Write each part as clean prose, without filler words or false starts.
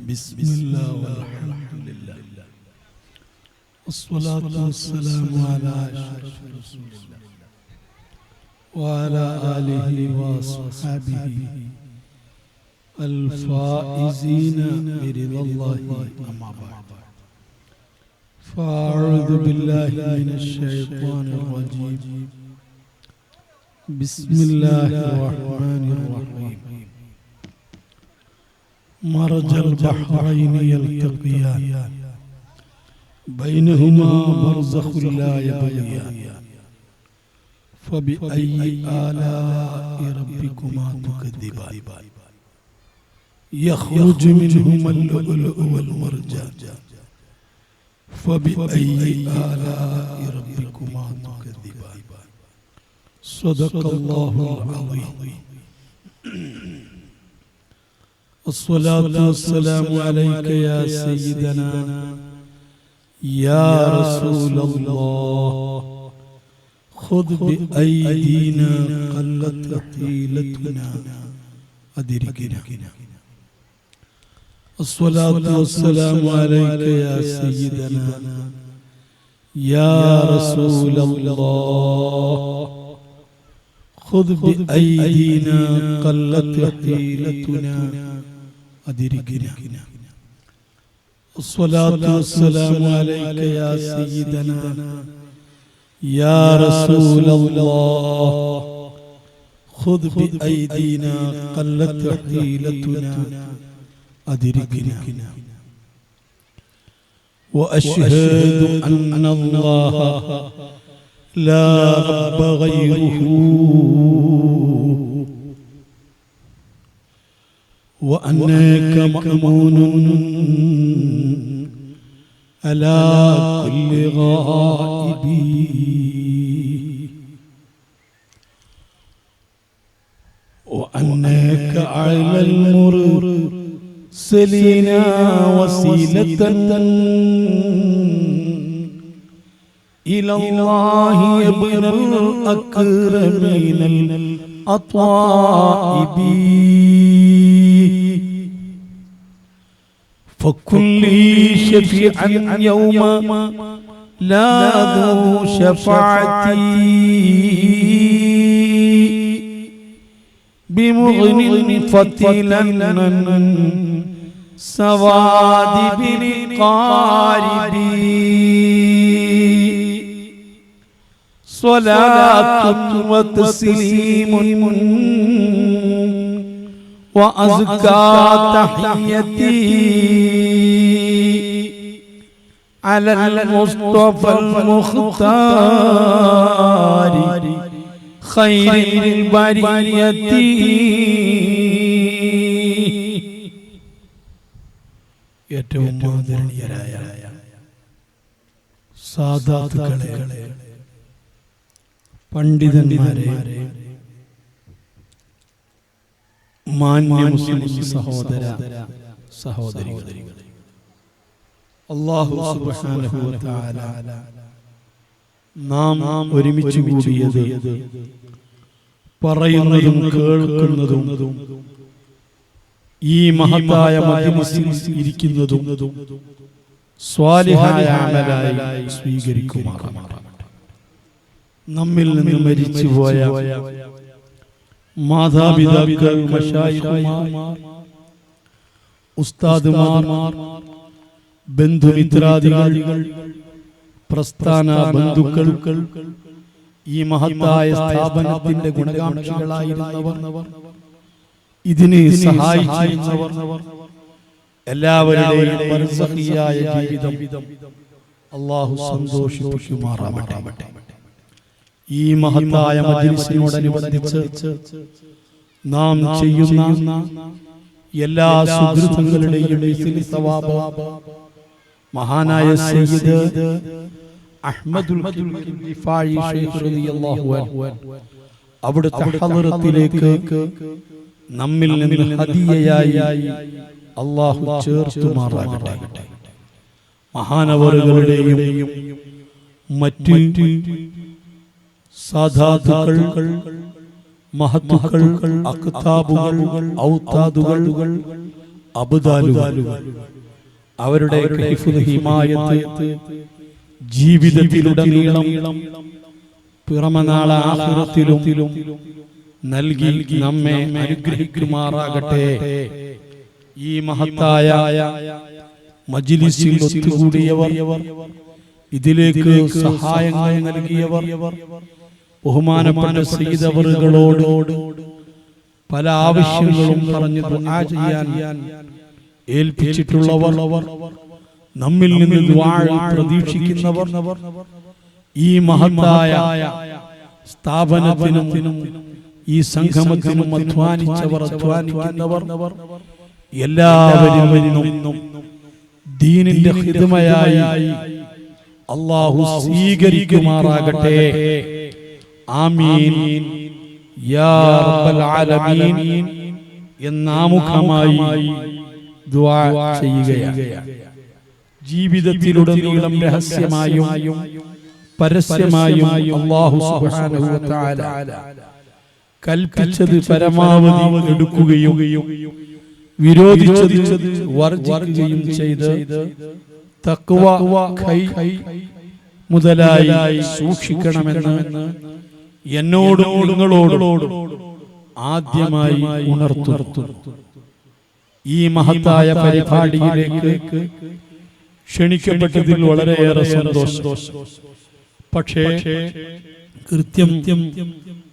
بسم الله والحمد لله والصلاة والسلام على أشرف رسول الله وعلى آله وصحبه الفائزين برضا الله أما بعد فأعوذ بالله من الشيطان الرجيم بسم الله الرحمن الرحيم مرج البحرين يلتقيان بينهما برزخ لا يبغيان فبأي آلاء ربكما تكذبان يخرج منهما اللؤلؤ والمرجان فبأي آلاء ربكما تكذبان صدق الله العظيم. الصلاة والسلام عليك يا سيدنا يا رسول الله خذ بأيدينا قلت حيلتنا أدركنا. الصلاة والسلام عليك يا سيدنا يا رسول الله خذ بأيدينا قلت حيلتنا أدركنا. الصلاة والسلام عليك يا سيدنا يا رسول الله خذ بأيدينا قلت حيلتنا أدركنا. وأشهد أن الله لا رب غيره وأنك مأمون على كل غائب وأنك على المرسلين وسيلة إلى الله ابن الأكرمين الأطائب فكل شفيعا يوم لا ذو شفاعتي بمغن فتلا سواد بن قاربي صلاة وتسليم وأزكى تحيتي على المصطفى المختار خير البرية ഏറ്റവും ആദരണീയരായ സാദാത്തുക്കളെ, പണ്ഡിതന്മാരെ, മാന്യ മുസ്ലിം സഹോദര സഹോദരികളെ, അല്ലാഹു സുബ്ഹാനഹു വ തആല നാം ഒരുമിച്ച് കൂടിയത് പറയുന്നതും കേൾക്കുന്നതും ഈ മഹത്തായ മജ്‌ലിസിൽ ഇരിക്കുന്നതും സ്വാലിഹായ അമലായി സ്വീകരിക്കുമാറാകട്ടെ. നമ്മിൽ നിന്ന് മരിച്ചുപോയ മാതാപിതാക്കൾ, മശായിഖുമാർ, ഉസ്താദുമാർ, ബന്ധുമിത്രാദികൾ, പ്രസ്ഥാന ബന്ധുക്കൾ, ഈ മഹത്തായ സ്ഥാപനത്തിന്റെ ഗുണകാംക്ഷികളായിരുന്നവർ, ഇതിന് സഹായിച്ചിരുന്നവർ, എല്ലാവരുടെയും ബർസഖിയായ ജീവിതം അല്ലാഹു സന്തോഷിപ്പിക്കുമാറാകട്ടെ. ഈ മഹത്തായ മജ്‌ലിസിനോടനുബന്ധിച്ച് നാം ചെയ്യുന്ന എല്ലാ സുഹൃത്തുക്കളുടെയും സവാബ് മഹാനായ സയ്യിദ് അഹ്മദുൽ ഖിഫായി ശൈഖ് റളിയല്ലാഹു അൻഹു അവിടുത്തെ ഹളറത്തിലേക്ക് നമ്മിൽ നിന്ന് ഹദിയയായി അല്ലാഹു ചേർത്തുമാറാകട്ടെ. മഹാനവറുകളുടെയും മറ്റ് സാദാത്തുക്കൾ, മഹത്തുക്കൾ, അഖ്താബുകൾ, ഔതാദുകൾ, അബ്ദാലുകൾ അവരുടെ ഹിമായത്ത് ജീവിതത്തിലുടനീളം പിറമനാള ആഖിറത്തിലും നൽകി നമ്മെ അനുഗ്രഹിക്കുമാറാകട്ടെ. ഈ മഹത്തായ മജ്ലിസിൽ ഒത്തുകൂടിയവർ, ഇതിലേക്ക് സഹായങ്ങൾ നൽകിയവർ, ബഹുമാനപ്പെട്ട സയ്യിദ് അവറുകളോട് പല ആവശ്യങ്ങളും പറഞ്ഞു ദുആ ചെയ്യാൻ ഏൽപ്പിച്ചിട്ടുള്ളവർ, നമ്മിൽ നിന്ന് ദുആ പ്രതീക്ഷിക്കുന്നവർ, ഈ മഹത്തായ സ്ഥാപനത്തിനും ഈ സംഗമത്തിനും അധ്വാനിക്കുന്നവർ എല്ലാവരിൽ നിന്നും ദീനിന്റെ ഖിദ്മയായി അല്ലാഹു സ്വീകരിക്കുമാറാകട്ടെ. ആമീൻ യാ റബ്ബൽ ആലമീൻ എന്നാമുഖമായി ദുആ ചെയ്യുകയാണ്. ജീവിതത്തിലുടനീളം രഹസ്യമായും പരസ്യമായും അല്ലാഹു സുബ്ഹാനഹു വ തആല കൽപ്പിച്ചത് പരമാവധി എടുക്കുകയും വിരോധിച്ചത് വർജിക്കുകയും ചെയ്ത് തഖ്വ മുതലായി സൂക്ഷിക്കണമെന്ന് എന്നോടും നിങ്ങളോടും ആദ്യമായി ഉണർത്തുന്നു. ഈ മഹത്തായ പരിപാടിയിലേക്ക് ക്ഷണിക്കപ്പെട്ടതിൽ വളരെയേറെ സന്തോഷം. പക്ഷേ കൃത്യം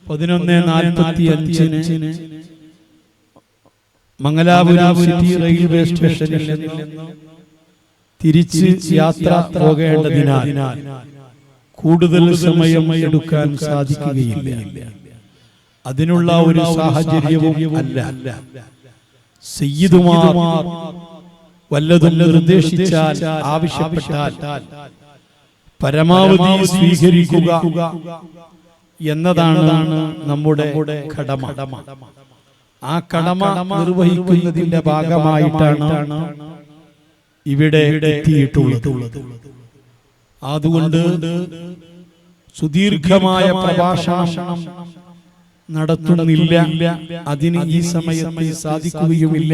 11:45 മംഗലാപുരം സിറ്റി റെയിൽവേ സ്റ്റേഷനിൽ നിന്ന് തിരിച്ച് യാത്ര പോകേണ്ടതിനാൽ കൂടുതൽ സമയം എടുക്കാൻ സാധിക്കുകയില്ല. അതിനുള്ള ഒരു സാഹചര്യവും അല്ല. സയ്യിദുമാർ വല്ലതും നിർദ്ദേശിച്ചാൽ, ആവശ്യപ്പെട്ടാൽ പരമാവധി സ്വീകരിക്കുക എന്നതാണ് നമ്മുടെ കടമ. ആ കടമ നിർവഹിക്കുന്നതിന്റെ ഭാഗമായിട്ടാണ് ഇവിടെ എത്തിയിട്ടുള്ളത്. അതുകൊണ്ട് സുദീർഘമായ പ്രഭാഷണം നടത്തുന്നില്ല, അതിന് ഈ സമയത്ത് സാധിക്കുകയുമില്ല.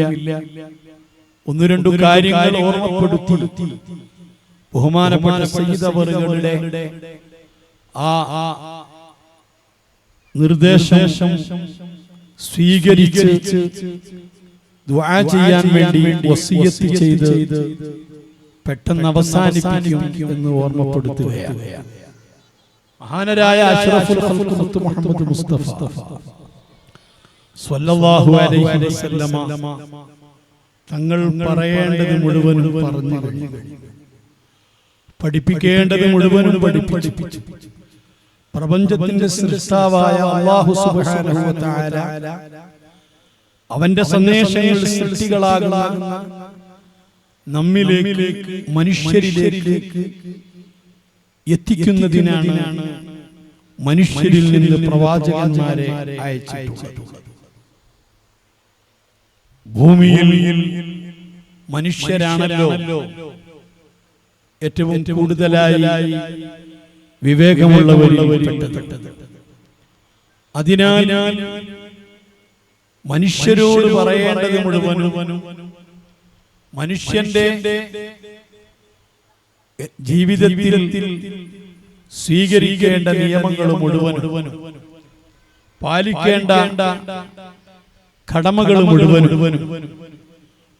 ഒന്ന് രണ്ടു കാര്യങ്ങൾ ഓർമ്മപ്പെടുത്തി ബഹുമാനപ്പെട്ട സയ്യിദ് അവറുകളുടെ ആ നിർദ്ദേശം സ്വീകരിച്ച് ദുആ ചെയ്യാൻ വേണ്ടി വസിയത്ത് ചെയ്ത് പെട്ടെന്ന് അവസാനിപ്പിക്കും എന്ന് ഓർമ്മപ്പെടുത്തുകയാണ്. മഹാനരായ അഷ്റഫുൽ ഖൽഖ് മുത്ത് മുഹമ്മദ് മുസ്തഫ സ്വല്ലല്ലാഹു അലൈഹി വസല്ലമ തങ്ങൾ പറയേണ്ടത് മുഴുവനും പറഞ്ഞു കഴിഞ്ഞു, പഠിപ്പിക്കേണ്ടത് മുഴുവനും പഠിപ്പിച്ചു. പ്രപഞ്ചത്തിന്റെ സൃഷ്ടാവായ അല്ലാഹു സുബ്ഹാനഹു വ തആല അവന്റെ സന്ദേശങ്ങൾ സൃഷ്ടികളാകുന്ന നമ്മിലേക്ക്, മനുഷ്യരിലേക്ക് എത്തിക്കുന്നതിനാണ് മനുഷ്യരിൽ നിന്ന് പ്രവാചകന്മാരെ അയച്ചിട്ടുള്ളത്. ഭൂമിയിൽ മനുഷ്യരാണല്ലോ ഏറ്റവും കൂടുതലായി വിവേകമുള്ളവരിൽപ്പെട്ടത്. അതിനാൽ മനുഷ്യരോട് പറയേണ്ടത് മുഴുവനും, മനുഷ്യന്റെ ജീവിതത്തിൽ സ്വീകരിക്കേണ്ട നിയമങ്ങൾ മുഴുവനും, പാലിക്കേണ്ട കടമകൾ മുഴുവനും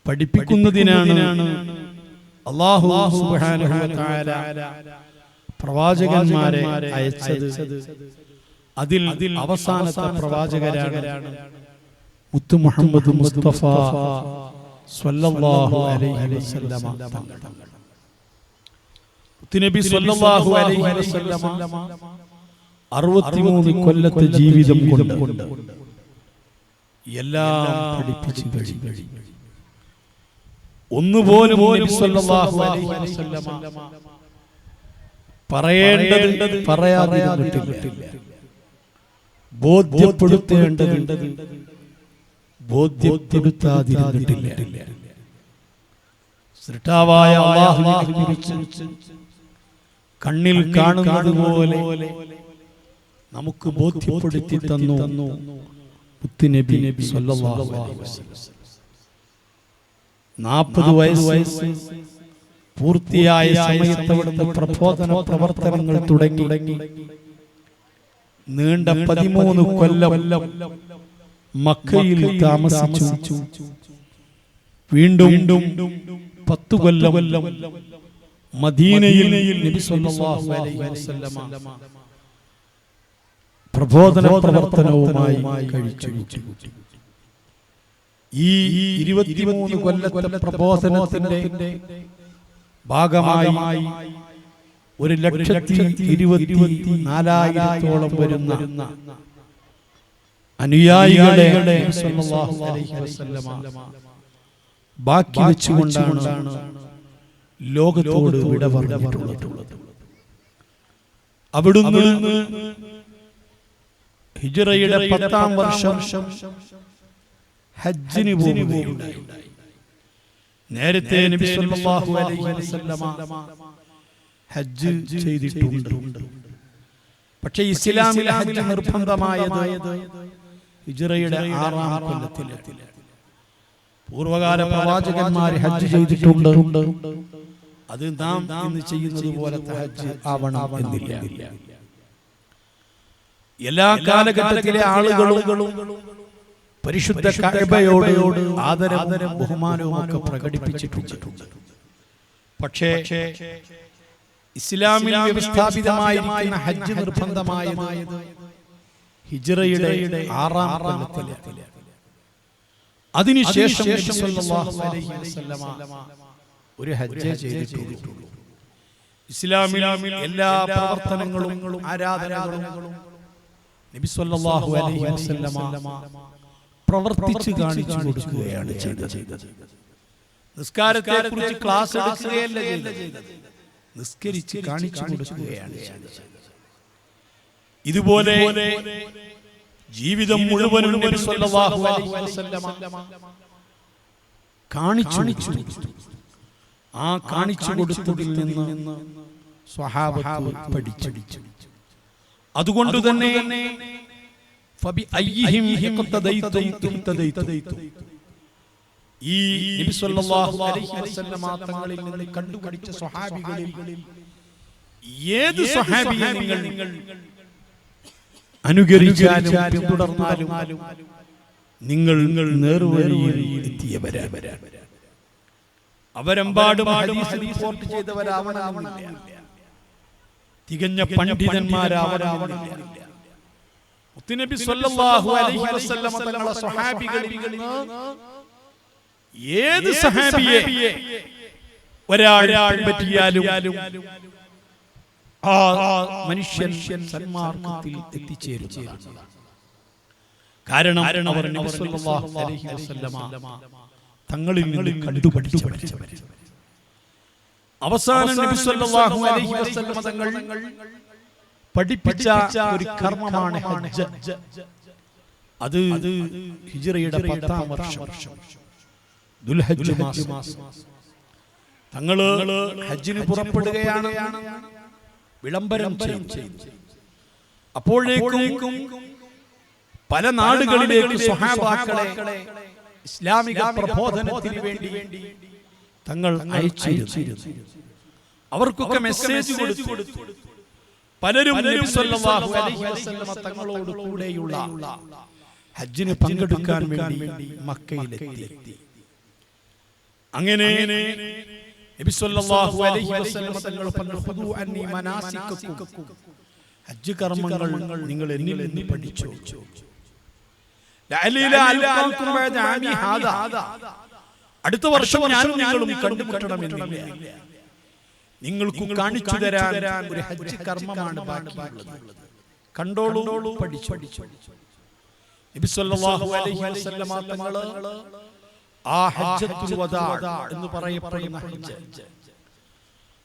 പഠിപ്പിക്കുന്നതിനാണ് അല്ലാഹു സുബ്ഹാനഹു വ തആല പ്രവാചകന്മാരെ അയച്ചത്. അതിൽ അവസാനത്തെ പ്രവാചകരാണ് മുത്ത് മുഹമ്മദ് മുസ്തഫ സ്വല്ലല്ലാഹു അലൈഹി വസല്ലമ തങ്ങൾ. നബി സ്വല്ലല്ലാഹു അലൈഹി വസല്ലമ 63 കൊല്ലത്തെ ജീവിതം കൊണ്ട് എല്ലാം പഠിപ്പിച്ചു കഴിഞ്ഞു. ഒന്നുപോലും നബി സ്വല്ലല്ലാഹു അലൈഹി വസല്ലമ പറയേണ്ടത് പറയാതിരുന്നിട്ടില്ല, ബോധ്യപ്പെടുത്തേണ്ടത് ബോധ്യപ്പെടുത്താതിരുന്നിട്ടില്ല. സൃഷ്ടാവായ അല്ലാഹുവിനെ കുറിച്ച് കണ്ണിൽ കാണുന്നത് പോലെ നമുക്ക് ബോധ്യപ്പെടുത്തി തന്നു മുത്തുനബി സ്വല്ലല്ലാഹു അലൈഹി വസല്ലം. 40 വയസ്സ് പൂർത്തിയായ സമയത്ത് അവിടുന്ന് പ്രബോധന പ്രവർത്തനങ്ങൾ തുടങ്ങി. നീണ്ട 13 കൊല്ലം മക്കയിൽ താമസിച്ചു. വീണ്ടും 10 കൊല്ലം മദീനയിൽ നബി സല്ലല്ലാഹു അലൈഹി വസല്ലമ പ്രബോധന പ്രവർത്തനവുമായി കഴിച്ചു. ഈ 23 കൊല്ലത്തെ പ്രബോധനത്തിന്റെ ഭാഗമായി 1,24,000 വരുന്ന അനുയായികളെ നബി സല്ലല്ലാഹു അലൈഹി വസല്ലമ ബാക്കി വെച്ചുകൊണ്ടാണ് ലോകത്തോട് വിട പറഞ്ഞിട്ടുള്ളത്. അവിടുന്ന് ഹിജ്റയുടെ 10-ാം വർഷം ഹജ്ജിന് പോവുകയുണ്ടായി. നേരത്തെ നബി സല്ലല്ലാഹു അലൈഹി വസല്ലമ ഹജ്ജ് ചെയ്തിട്ടുണ്ട്. പക്ഷേ ഇസ്ലാമിൽ ഹജ്ജ് നിർബന്ധമായത് ഹിജ്റയുടെ 6-ാം കൊല്ലത്തിൽ. പൂർവകാല പ്രവാചകന്മാർ ഹജ്ജ് ചെയ്തിട്ടുണ്ട്. അത് നാം ഇന്ന് ചെയ്യുന്നത് പോലത്തെ ഹജ്ജ് ആവണം എന്നില്ല. എല്ലാ കാലഘട്ടത്തിലെ ആളുകളും പരിശുദ്ധ കഅബയോട് ആദരവും ബഹുമാനവും ഒക്കെ പ്രകടിപ്പിച്ചിട്ടുണ്ട്. പക്ഷേ ഇസ്ലാമിൽ വ്യവസ്ഥാപിതമായിരിക്കുന്ന ഹജ്ജ് നിർബന്ധമായത് ഹിജ്റയുടെ 6-ാം കൊല്ലത്തിലാണ്. അതിനുശേഷം നബി സല്ലല്ലാഹു അലൈഹി വസല്ലമ ഒരു ഹജ്ജ് ചെയ്തിട്ടുള്ളൂ. ഇസ്ലാമിൽ എല്ലാ പ്രവർത്തനങ്ങളും ആരാധനകളും നബി സല്ലല്ലാഹു അലൈഹി വസല്ലമ പ്രവർത്തിച്ചു കാണിച്ചു കൊടുക്കുകയാണ് ചെയ്തത്. നിസ്കാരത്തെക്കുറിച്ച് ക്ലാസ് എടുക്കുകയല്ല ചെയ്തത്, നിസ്കരിച്ച് കാണിച്ചു കൊടുക്കുകയാണ് ചെയ്തത്. ഇതുപോലെ ജീവിതം മുഴുവനും നബി സല്ലല്ലാഹു അലൈഹി വസല്ലമ കാണിച്ചു. ആ കാണിച്ചു കൊടുത്തതിൽ നിന്ന് സ്വഹാബത്ത് പഠിച്ചു. അതുകൊണ്ട് തന്നെ ഫബിഅയ്യിഹിം ഇഖ്തദൈതും ഇഖ്തദൈതും, ഈ നബി സല്ലല്ലാഹു അലൈഹി വസല്ലമ തങ്ങളിൽ നിന്ന് കണ്ടുപഠിച്ച സ്വഹാബികളിൽ ഏത് സ്വഹാബിയെ നിങ്ങൾ അനുകരിച്ചാലും പിന്തുടർന്നാലും നിങ്ങൾ നേർവഴിയിൽ എത്തിയവരാണ്. അവരെമ്പാടും ഹദീസ് റിപ്പോർട്ട് ചെയ്തവരാവണമെന്നില്ല, തികഞ്ഞ പണ്ഡിതന്മാരാവണമെന്നില്ല. മുത്തുനബി സല്ലല്ലാഹു അലൈഹി വസല്ലമ തങ്ങളുടെ സ്വഹാബികളിൽ നിന്ന് ഏത് സ്വഹാബിയെ ഒരാൾ പറ്റിയാലും ആ മനുഷ്യൻ സന്മാർഗ്ഗത്തിൽ എത്തിച്ചേരുന്നതാണ്. കാരണം അവർ നബി സല്ലല്ലാഹു അലൈഹി വസല്ലമ തങ്ങളിൽ നിന്ന് കണ്ടുപഠിച്ചവരാണ്. അവസാനം നബി സല്ലല്ലാഹു അലൈഹി വസല്ലമ തങ്ങൾ പഠിപ്പിച്ച ഒരു കർമ്മമാണ് ഹജ്ജ്. അത് ഹിജ്റയുടെ 10-ാം വർഷം ദുൽഹജ്ജ് മാസം തങ്ങള് ഹജ്ജിന് പുറപ്പെടുകയാണ്. വിളംബരം ചെയ്തു. അപ്പോഴേക്കും പല നാടുകളിലേക്ക് സ്വഹാബാക്കളെ ഇസ്ലാമിക പ്രബോധനത്തിന് വേണ്ടി തങ്ങൾ അയച്ചിരുന്നു. അവർക്കൊക്കെ മെസ്സേജ് കൊടുത്തു. പലരും നബി സല്ലല്ലാഹു അലൈഹി വസല്ലമ തങ്ങളോട് കൂടെയുള്ള ഹജ്ജിന് പങ്കെടുക്കാൻ വേണ്ടി മക്കയിലെത്തി. അങ്ങനെ നബി സല്ലല്ലാഹു അലൈഹി വസല്ലമ തങ്ങൾ പറഞ്ഞു, ഖുദൂ അന്നി മനാസിക്കക്കും, ഹജ്ജ് കർമ്മങ്ങൾ നിങ്ങൾ എന്നിൽ നിന്ന് പഠിച്ചു. അടുത്ത വർഷം ഞാനും നിങ്ങളും കണ്ടുമുട്ടണമെന്നില്ല, നിങ്ങൾക്ക് കാണിച്ചു തരാൻ ഒരു ഹജ്ജ് കർമ്മമാണ് ബാക്കിയുള്ളത്. കണ്ടോളൂ, പഠിച്ചു. നബി സല്ലല്ലാഹു അലൈഹി വസല്ലമ തങ്ങൾ ആ ഹജ്ജത്തുൽ വദാ എന്ന് പറയപ്പെടുന്ന ഹജ്ജ്,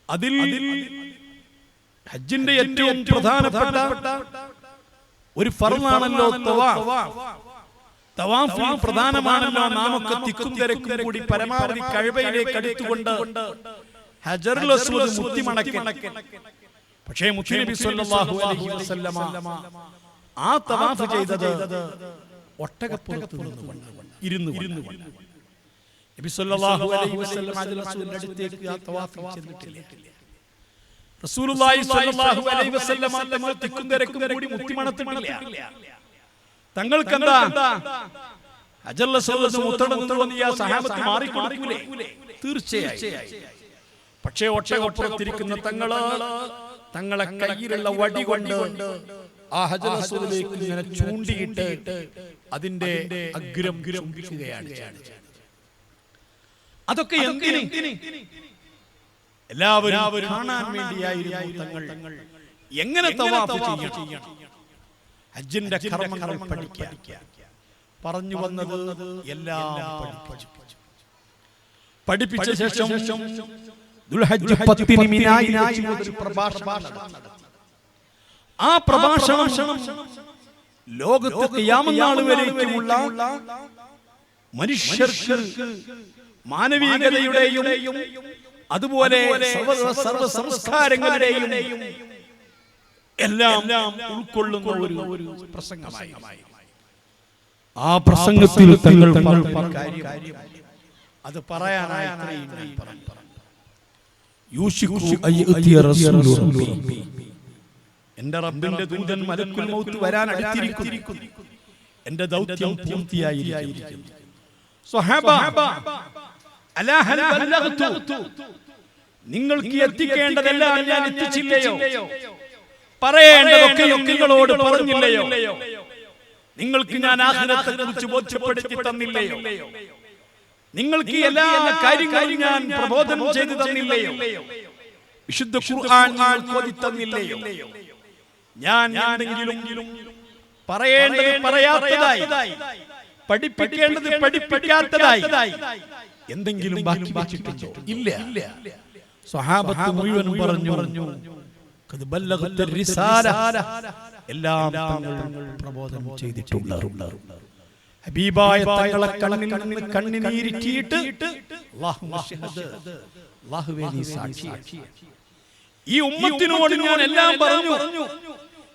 അതിൽ ഹജ്ജിന്റെ ഏറ്റവും പ്രധാനപ്പെട്ട ഒരു ഫർളാണല്ലോ തവാഫ്. തവാഫ് പ്രധാനമാണല്ലോ. നാമൊക്കെ തിക്കും തിരക്കും കൂടി പരമാവധി കഅബയിലേക്ക് അടുത്തുകൊണ്ട് ഹജറുൽ അസ്വദ് മുത്തിമണക്കൽ. പക്ഷേ മുത്തുനബി സല്ലല്ലാഹു അലൈഹി വസല്ലമ ആ തവാഫ് ചെയ്തത് ഒട്ടകപ്പുറത്ത് ഇരുന്നു. നബി സല്ലല്ലാഹു അലൈഹി വസല്ലം റസൂലിന്റെ അടുത്തേക്ക് ആ തവാഫിൽ ചെന്നിട്ടില്ല. റസൂലുള്ളാഹി സ്വല്ലല്ലാഹു അലൈഹി വസല്ലം തങ്ങൾ തിക്കും തിരക്കും കൂടി മുത്തിമണത്തിട്ടില്ല. തങ്ങൾക്ക് എന്താ ഹജറുൽ അസ്വദ് മുത്തടന്നു തോന്നിയ സഹാബത്ത് മാറിക്കൊടുക്കൂലേ? തീർച്ചയായും. പക്ഷേ ഒട്ടകപ്പുറത്തിരിക്കുന്ന തങ്ങളെ കയ്യിലുള്ള വടി കൊണ്ട് ആ ഹജറുൽ അസ്വദിലേക്ക് ഇങ്ങനെ ചൂണ്ടിയിട്ട് അതിന്റെ അഗ്രം ചുംബിക്കുകയാണ്. അതൊക്കെ എന്തിന്? എല്ലാവരും കാണാൻ വേണ്ടിയായിരുന്നു. തങ്ങൾ എങ്ങനെ തവാഫ് ചെയ്യണം, ഹജ്ജിന്റെ കർമ്മങ്ങൾ പഠിക്കാൻ പറഞ്ഞു വന്നത് എല്ലാം പഠിപ്പിച്ച ശേഷം ദുൽഹജ്ജ് 10 മിനായിൽ ഒരു പ്രഭാഷണം നടത്തി. ആ പ്രഭാഷണം ലോകത്ത് ഖിയാമത്ത് നാൾ വരേക്കുമുള്ള മനുഷ്യർക്ക് മാനവികതയുടെയും അതുപോലെ സർവ സംസ്കാരങ്ങളുടെയും എല്ലാം ഉൾക്കൊള്ളുന്ന ഒരു പ്രസംഗമായി. ആ പ്രസംഗത്തിൽ തങ്ങൾ അത് പറയാനായി എന്റെ റബ്ബിന്റെ ദൂതൻ മലക്കുൽ മൗത്ത് വരാൻ അടുത്തിരിക്കുന്നു. എന്റെ ദൗത്യം പൂർത്തിയായിരിക്കുന്നു. സ്വഹാബ അലാ ഹൽ ബല്ലഗ്തു, നിങ്ങൾക്ക് എത്തിക്കേണ്ടതെല്ലാം ഞാൻ എത്തിച്ചില്ലയോ? പറയേണ്ടതൊക്കെ നിങ്ങളോട് പറഞ്ഞില്ലയോ? നിങ്ങൾക്ക് ഞാൻ ആഖിറത്തെ കുറിച്ച് ബോധ്യപ്പെടുത്തി തന്നില്ലയോ? നിങ്ങൾക്ക് എല്ലാ കാര്യങ്ങളും ഞാൻ പ്രബോധനം ചെയ്തു തന്നില്ലയോ? വിശുദ്ധ ഖുർആൻ ഓതി തന്നില്ലയോ? ഞാൻ എന്തെങ്കിലും പറയേണ്ടത് പറയാത്തതായി, പഠിപ്പിക്കേണ്ടത് പഠിപ്പിക്കാത്തതായി എന്തെങ്കിലും ബാക്കി വെച്ചിട്ടുണ്ടോ? ഇല്ല. സ്വഹാബത്ത് മുഴുവൻ പറഞ്ഞു ഖദ് ബല്ലഗത റിസാല, എല്ലാം തങ്ങൾ പ്രബോധനം ചെയ്തിട്ടുണ്ട്. ഹബീബായ തങ്ങളെ കണ്ണിൽ നിന്ന് കണ്ണുനീരിറ്റിയിട്ട് അല്ലാഹുവേ നീ സാക്ഷി, ഈ ഉമ്മത്തിനോട് ഞാൻ എല്ലാം പറഞ്ഞു,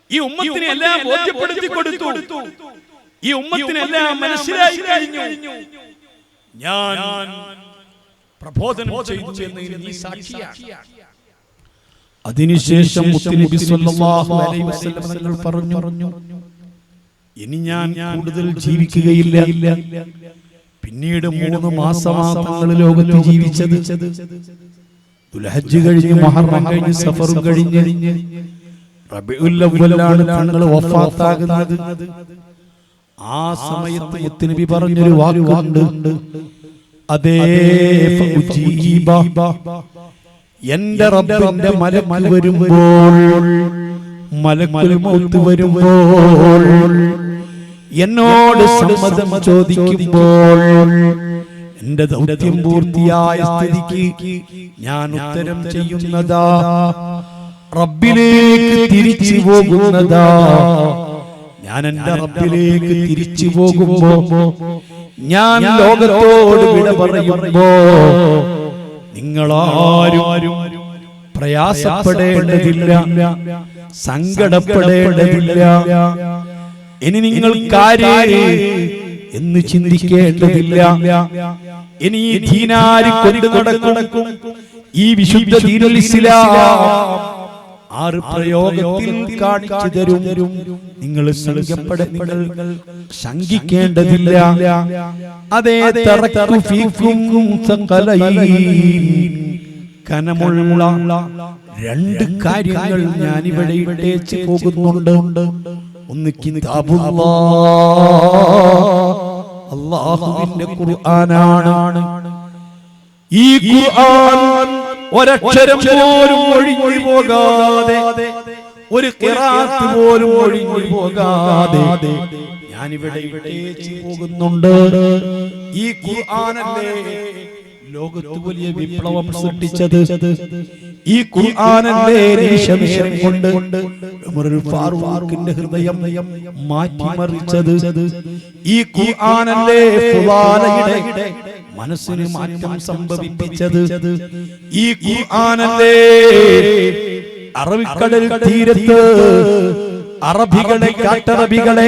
ഈ ഉമ്മത്തിനെ എല്ലാം ബോധ്യപ്പെടുത്തി കൊടുത്തു, ഈ ഉമ്മത്തിനെ എല്ലാം മനസ്സിലായി കഴിഞ്ഞു, ഞാൻ പ്രബോധനം ചെയ്തു എന്ന് നീ സാക്ഷിയാണ്. അതിനുശേഷം മുത്തുനബി സ്വല്ലല്ലാഹു അലൈഹി വസല്ലം തങ്ങൾ പറഞ്ഞു, ഇനി ഞാൻ കൂടുതൽ ജീവിക്കുകയില്ല. പിന്നീട് 3 മാസമാണ് തങ്ങൾ ലോകത്ത് ജീവിച്ചത്. ദുൽഹജ്ജ് കഴിഞ്ഞ് മുഹറം കഴിഞ്ഞ് സഫർ കഴിഞ്ഞ് റബീഉൽ അവ്വലാണ് തങ്ങൾ വഫാത്താകുന്നത്. ആ സമയത്ത് മുത്തുനബി പറഞ്ഞൊരു വാക്കുണ്ട്, അതേ ഫഉജീബ, എന്റെ റബ്ബിന്റെ മലക്ക് വരുമ്പോൾ, മലക്കുൽ മൗത്ത് വരുമ്പോൾ, എന്നോട് സമ്മതം ചോദിക്കുമ്പോൾ, എന്റെ ദൗത്യം പൂർത്തിയായ സ്ഥിതിക്ക് ഞാൻ ഉത്തരം ചെയ്യുന്നതാ, റബ്ബിലേക്ക് തിരിച്ചു പോകുന്നതാ. ഞാൻ എന്റെ റബ്ബിലേക്ക് തിരിച്ചു പോകുമ്പോ, ഞാൻ ലോകത്തോട് വിട പറയുമ്പോ, നിങ്ങളാരും പ്രയാസപ്പെടേണ്ടതില്ല, സങ്കടപ്പെടേണ്ടതില്ല. ഇനി നിങ്ങൾ കാര്യേ എന്ന് ചിന്തിക്കേണ്ടതില്ല. ഇനി ഈ ദീനാര് കൊണ്ട് നടക്കും, ഈ വിശുദ്ധ ദീനുൽ ഇസ്ലാം 6 പ്രയോഗത്തിൽ കാണിച്ചു തരും. നിങ്ങൾ ശങ്കിക്കേണ്ടതില്ല. അതേ തറക്കു ഫീക്കും സഖലൈൻ, കനമുള്ള 2 കാര്യങ്ങൾ ഞാൻ ഇവിടെ ഇട്ടേച്ച് പോകുന്നുണ്ട്. ഒന്ന് കിതാബുല്ലാഹ്, അല്ലാഹുവിന്റെ ഖുർആനാണ്. ഈ ഖുർആൻ ഒരക്ഷരം പോലും ഒഴിഞ്ഞു പോകാതെ, ഒരു ഖിറാഅത്ത് പോലും ഒഴിഞ്ഞു പോകാതെ ഞാൻ ഇവിടെ ഇട്ടേച്ച് പോകുന്നുണ്ട്. ഈ ഖുർആനല്ലേ ലോകത്ത് വലിയ വിപ്ലവം സൃഷ്ടിച്ചത്. ഈ ഖുർആനല്ലേ നിമിഷം കൊണ്ട് ഉമറുൽ ഫാറൂഖിന്റെ ഹൃദയം മാറ്റിമറിച്ചത്. ഈ ഖുർആനല്ലേ ഫുലാലയുടെ മനസ്സിന് മാറ്റം സംഭവിപ്പിച്ചത്. ഈ ഖുർആനല്ലേ അറബിക്കടൽ തീരത്ത് അറബികളെ കാട്ടറബികളെ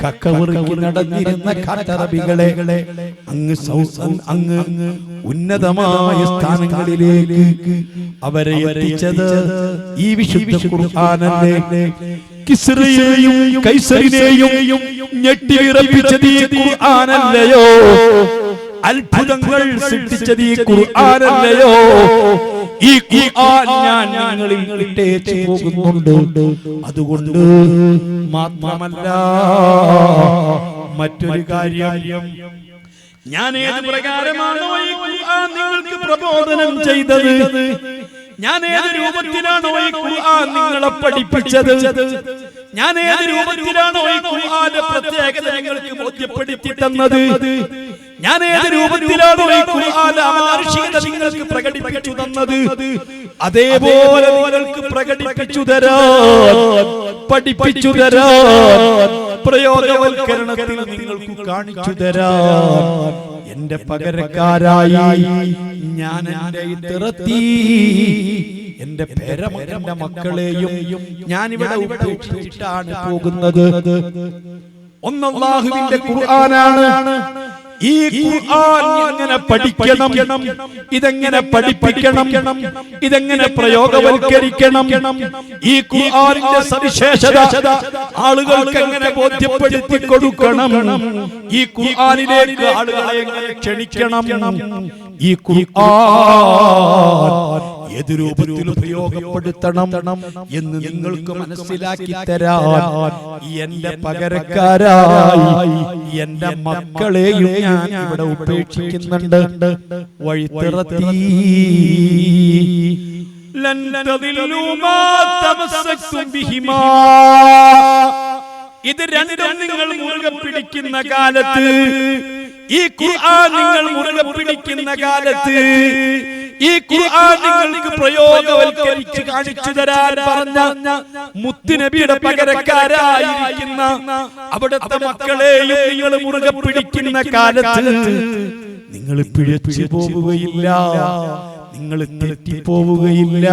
കക്കവറുക്കി നടന്നിരുന്ന കാട്ടറബികളെ അങ്ങ് ഉന്നതമായ സ്ഥാനങ്ങളിലേക്ക് അവരെ എത്തിച്ചത് ഈ വിശുദ്ധ ഖുർആനല്ലേ. കിസ്റയെയും കൈസറിനെയും ഞെട്ടിവിറപ്പിച്ചത് ഈ ഖുർആനല്ലയോ? അത്ഭുതങ്ങൾ സൃഷ്ടിച്ചത് ഈ ഖുർആനല്ലയോ? ഈ ഖുർആൻ ഞാൻ നിങ്ങളിൽ ഇട്ടേച്ചു പോകുന്നുണ്ട്. അതുകൊണ്ട് മാത്രമല്ല മറ്റൊരു കാര്യം, ഞാൻ ഏത് പ്രകാരമാണോ ഈ ഖുർആൻ നിങ്ങൾക്ക് പ്രബോധനം ചെയ്തത്, ഞാൻ ഏത് രൂപത്തിലാണോ ഈ ഖുർആൻ നിങ്ങളെ പഠിപ്പിച്ചത്, ഞാൻ ഏത് രൂപത്തിലാണോ ഈ ഖുർആന്റെ പ്രത്യേകത നിങ്ങൾക്ക് ബോധ്യപ്പെടുത്തി തന്നത്, ഞാൻ ഏത് രൂപത്തിലാണോ ഈ ഖുർആന്റെ അമാനുഷികത നിങ്ങൾക്ക് പ്രകടിപ്പിച്ചു തന്നത്, അതേപോലെ നിങ്ങൾക്ക് പ്രകടിപ്പിച്ചു തരാൻ, പഠിപ്പിച്ചു തരാൻ, പ്രയോഗവൽക്കരണത്തിൽ നിങ്ങൾക്ക് കാണിച്ചു തരാൻ എന്റെ പകരക്കാരായി ഞാൻ എന്റെ ഇത്തറത്തി എന്റെ പേരമകന്റെ മക്കളെയും ഞാൻ ഇവിടെ ഉപേക്ഷിച്ചിട്ടാണ് പോകുന്നത്. ഒന്ന് അല്ലാഹുവിന്റെ ഖുർആനാണ്. ഈ ഖുർആൻ എങ്ങനെ പഠിക്കണം, ഇതെങ്ങനെ പഠിപ്പിക്കണം, ഇതെങ്ങനെ പ്രയോഗവൽക്കരിക്കണം, ഈ ഖുർആനിന്റെ സവിശേഷത ആളുകൾക്ക് എങ്ങനെ ബോധ്യപ്പെടുത്തി കൊടുക്കണം, ഈ ഖുർആനിലേക്ക് ആളുകളെ എങ്ങനെ ക്ഷണിക്കണം, ഈ ഖുർആൻ ഏത് രൂപത്തിൽ ഉപയോഗപ്പെടുത്തണം എന്ന് നിങ്ങൾക്ക് മനസ്സിലാക്കി തരാൻ എന്റെ പകരക്കാരായി എന്റെ മക്കളെയും ഞാൻ ഇവിടെ ഉപേക്ഷിക്കുന്നുണ്ട്. വഴിത്തിറത്തി ഇത് രണ്ടും നിങ്ങൾ മുറുകെ പിടിക്കുന്ന കാലത്ത്, ഈ ഖുർആൻ നിങ്ങൾ മുറുകെ പിടിക്കുന്ന കാലത്ത്, ഈ ഖുർആൻ നിങ്ങൾക്ക് പ്രയോഗവൽക്കരിച്ച് കാണിച്ചു തരാൻ പറഞ്ഞ മുത്തുനബിയുടെ പകരക്കാരായിരിക്കുന്ന അവിടുത്തെ മക്കളെയും നിങ്ങൾ മുറുകെ പിടിക്കുന്ന കാലത്ത് നിങ്ങൾ പിഴച്ചു പോവുകയില്ല, നിങ്ങൾ തെറ്റിപ്പോവുകയില്ല,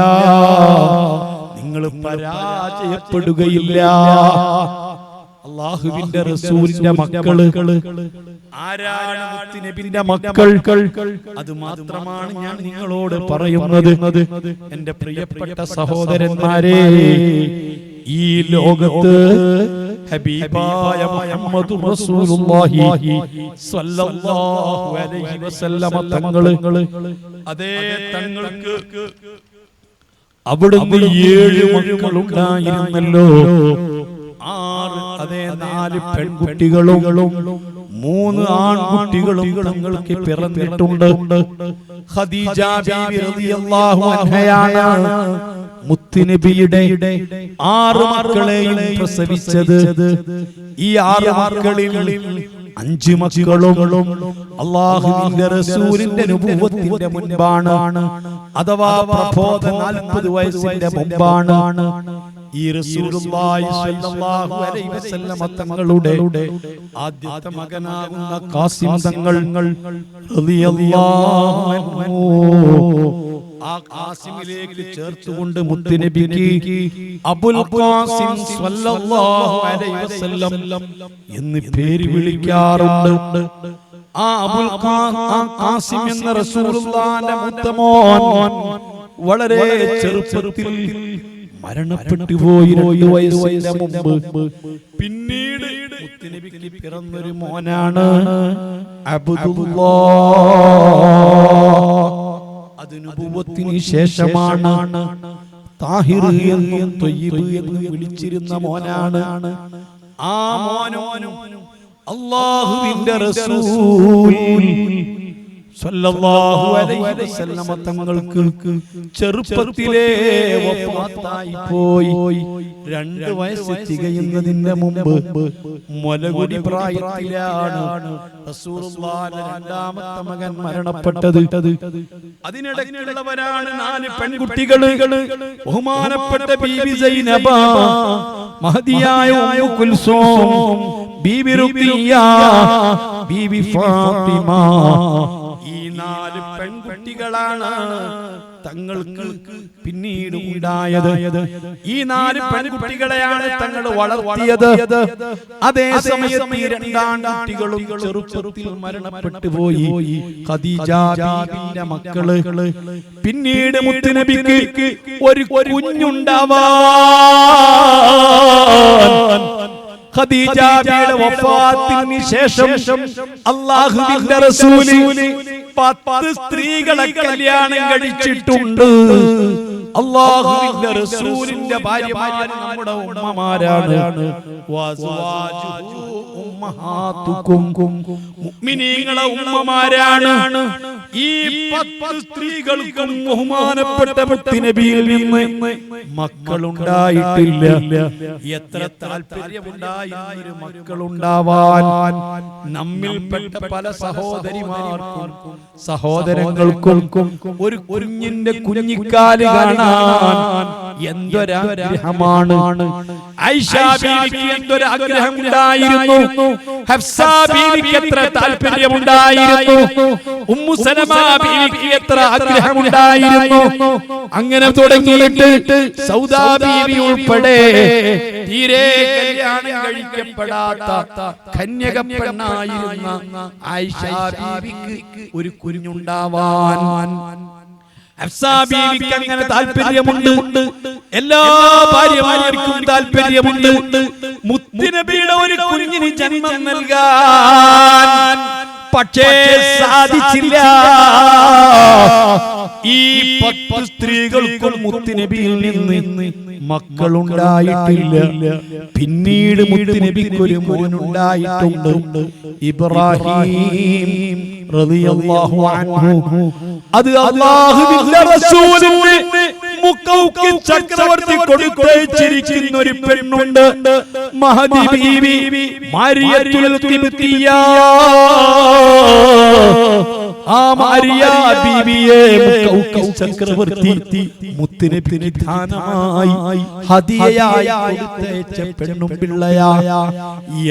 നിങ്ങൾ പരാജയപ്പെടുകയില്ല. അല്ലാഹുവിന്റെ റസൂലിന്റെ മക്കള് ആരാണ്? മുത്തുനബിന്റെ മക്കൾ. അത് മാത്രമാണ് ഞാൻ നിങ്ങളോട് പറയുന്നത്. എന്റെ പ്രിയപ്പെട്ട സഹോദരന്മാരെ, ഈ ലോകത്ത് ഹബീബായ മുഹമ്മദ് റസൂലുള്ളാഹി സ്വല്ലല്ലാഹു അലൈഹി വസല്ലമ തങ്ങള്, അതേ തങ്ങൾക്ക് അവിടുന്ന് 7 മക്കളുണ്ടായിരുന്നല്ലോ. 4 പെൺകുട്ടികളും 3 ആൺകുട്ടികളും തങ്ങൾക്ക് പിറന്നിട്ടുണ്ട്. ഖദീജ ബീവി റളിയല്ലാഹു അൻഹയാണ് മുത്തുനബിയുടെ 6 മക്കളെയും പ്രസവിച്ചത്. ഈ 6 മക്കളിൽ 5 മക്കളും അല്ലാഹുവിന്റെ റസൂലിന്റെ നബുവത്തിന്റെ മുൻപാണ്, അഥവാ പ്രബോധന 40 വയസ്സിന്റെ മുമ്പാണ്. ഈ റസൂലുള്ളാഹി സ്വല്ലല്ലാഹു അലൈഹി വസല്ലം തങ്ങളുടെ ആദ്യത്തെ മകനാകുന്ന ഖാസിം തങ്ങൾ റളിയല്ലാഹു അൻഹു, ആ ഖാസിമിലേക്ക് ചേർത്തുകൊണ്ട് മുത്തുനബിക്ക് അബുൽ ഖാസിം സ്വല്ലല്ലാഹു അലൈഹി വസല്ലം എന്ന് പേര് വിളിക്കാറുണ്ട്. ആ അബുൽ ഖാസിം എന്ന റസൂലുള്ളാഹിന്റെ മൂത്തമോൻ വളരെ ചെറുപ്പത്തിൽ മരണപ്പെട്ടു പോയി. 2 വയസ്സിന് മുമ്പ്. പിന്നീട് മുത്തുനബിക്ക് പിറന്നൊരു മോനാണ് അബ്ദുല്ലാഹ്. അത് നബുവത്തിന് ശേഷമാണ്. താഹിർ എന്നും ത്വയ്യിബ് എന്നും വിളിച്ചിരുന്ന മോനാണ്. ആ മോനും അല്ലാഹുവിന്റെ റസൂൽ സല്ലല്ലാഹു അലൈഹി വസല്ലം തങ്ങൾക്ക് ചെറുപ്പത്തിലേ വഫാത്തായി പോയി. 2 വയസ്സ് തികയുന്നതിന് മുമ്പ് മുലകുടി പ്രായത്തിലാണ് റസൂലുള്ളാഹിന്റെ 2ാമത്തെ മകൻ മരണപ്പെട്ടത്. അതിനിടയിലുള്ളവരാണ് 4 പെൺകുട്ടികൾ. ബഹുമാനപ്പെട്ട ബീബി സൈനബ, മഹദിയായ ഉമ്മു കുൽസൂം, ബീബി റുഖിയ, ബീബി ഫാത്തിമ. ഈ 4 പെൺകുട്ടികളാണ് തങ്ങൾക്ക് പിന്നീട് ഉണ്ടായത്. ഈ 4 പെൺകുട്ടികളെയാണ് തങ്ങൾ വളർത്തിയത്. അതേ സമയത്ത് ഈ 2 ആൺകുട്ടികളും ചെറുപ്പത്തിൽ മരണപ്പെട്ടു പോയി. ഖദീജ ബീവിയുടെ മക്കള്. പിന്നീട് മുത്തുനബിക്ക് ഒരു കുഞ്ഞുണ്ടാവാൻ ഖദീജ ബീവിയുടെ വഫാത്തിന് ശേഷം അല്ലാഹുവിന്റെ റസൂല് 10 സ്ത്രീകളെ കല്യാണം കഴിച്ചിട്ടുണ്ട്. അല്ലാഹുവിന്റെ റസൂലിന്റെ ഭാര്യമാര് നമ്മുടെ ഉമ്മമാരാണ്. മുഅ്മിനീങ്ങളെ ഉമ്മമാരാണ്. ഈ 10 സ്ത്രീകൾക്കും ബഹുമാനപ്പെട്ട മുത്തുനബിയിൽ നിന്ന് മക്കളുണ്ടായിട്ടില്ല. എത്ര താല്പര്യമുണ്ടായിരുന്നു മക്കളുണ്ടാവാൻ. നമ്മിൽപ്പെട്ട പല സഹോദരിമാർക്കും സഹോദരങ്ങൾക്കും ഒരു കുഞ്ഞിന്റെ കുഞ്ഞിക്കാല് കാണാൻ എന്തൊരാഗ്രഹമാണ്. ആയിഷ ബീവിക്ക് എന്തൊരാഗ്രഹം ഉണ്ടായിരുന്നു. ഹഫ്സ ബീവിക്ക് എത്ര താല്പര്യമുണ്ടായിരുന്നു. ഉമ്മു സലമ ബീവിക്ക് എത്ര ആഗ്രഹമുണ്ടായിരുന്നു. അങ്ങനെ തുടങ്ങിയിട്ട് സൗദാ ബീവി ഉൾപ്പെടെ തീരെ കല്യാണം കഴിക്കപ്പെടാത്ത കന്യക പെണ്ണായിരുന്ന ആയിഷ ബീവിക്ക് ഒരു കുഞ്ഞുണ്ടാവാൻ ഹഫ്സ ബീവിക്ക് അങ്ങനെ താല്പര്യമുണ്ട്. എല്ലാ ഭാര്യമാർക്കും താല്പര്യമുണ്ട്. മുത്തുനബിയുടെ ഒരു കുഞ്ഞിന് ജന്മം നൽകാൻ. പക്ഷേ സാധിച്ചില്ല. ഈ 10 സ്ത്രീകൾക്കും മുത്തുനബിയിൽ നിന്ന് മക്കളുണ്ടായിട്ടില്ല. പിന്നീട് മുത്തുനബിക്ക് ഒരു മോനുണ്ടായിട്ടുണ്ട്, ഇബ്രാഹിം റളിയല്ലാഹു അൻഹു. അത് അല്ലാഹുവിന്റെ റസൂലിന് മുക്കൗക്ക് ചക്രവർത്തി കൊടുത്തയച്ചിരിക്കുന്ന ഒരു പെണ്ണുണ്ട്, മഹദി ബീവി, മരിയത്തുൽ ഖിബ്തിയ. ആ മരിയ ബീവിയെ മുക്കൗക്ക് ചക്രവർത്തി മുത്തുനബിക്ക് ദാനമായി ഹദിയയായി കൊടുത്തയച്ച പെണ്ണും പിള്ളയായ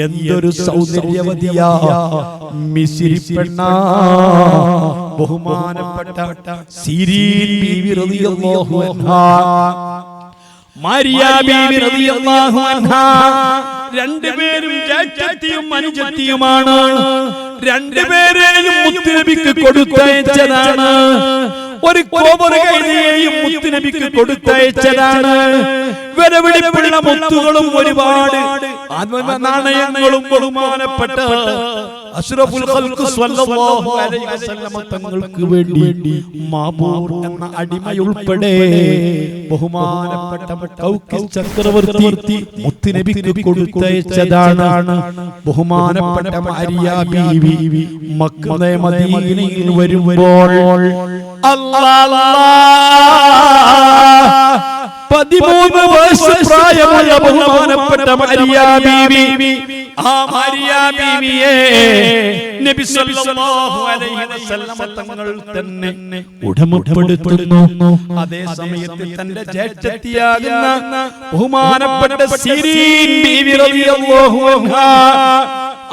എന്തൊരു സൗന്ദര്യവതിയാ മിസ്രി പെണ്ണാ. ബഹുമാനപ്പെട്ട സിരീൻ ബീവി റളിയല്ലാഹു അൻഹാ, മരിയ ബീവി റളിയല്ലാഹു അൻഹാ രണ്ടുപേരും ജേഷ്ഠത്തിയും അനുജത്തിയുമാണ്. രണ്ടുപേരെയും മുത്തുനബിക്ക് കൊടുത്തയച്ചതാണ്. ഒരു കോമറുകയെയും മുത്തുനബിക്ക് കൊടുത്തയച്ചതാണ്. വിലപിടിപ്പുള്ള മുത്തുകളും ഒരുപാട് നാണയങ്ങളും ബഹുമാനപ്പെട്ട അഷ്റഫുൽ ഖൽഖ് സ്വല്ലല്ലാഹു അലൈഹി വസല്ലം തങ്ങൾക്ക് വേണ്ടി മാമൂർ എന്ന അടിമയുൾപ്പെടെ ബഹുമാനപ്പെട്ട മുക്കൗഖിസ് ചക്രവർത്തി മുത്തുനബിക്ക് കൊടുത്തയച്ചതാണ്. ബഹുമാനപ്പെട്ട മരിയ ബീവി മക്ക മദീനയിൽ വരുമ്പോൾ 13 വയസ്സ് പ്രായമുള്ള ബഹുമാനപ്പെട്ട മരിയ ബീവി, ആ മരിയ ബീവിയെ നബി സല്ലല്ലാഹു അലൈഹി വസല്ലം തങ്ങൾ തന്നെ ഉടമപ്പെടുത്തുന്നു. അതേ സമയത്ത് തന്റെ ജേഷ്ഠത്തിയാകുന്ന ബഹുമാനപ്പെട്ട സിരീൻ ബീവി റളിയല്ലാഹു അൻഹാ,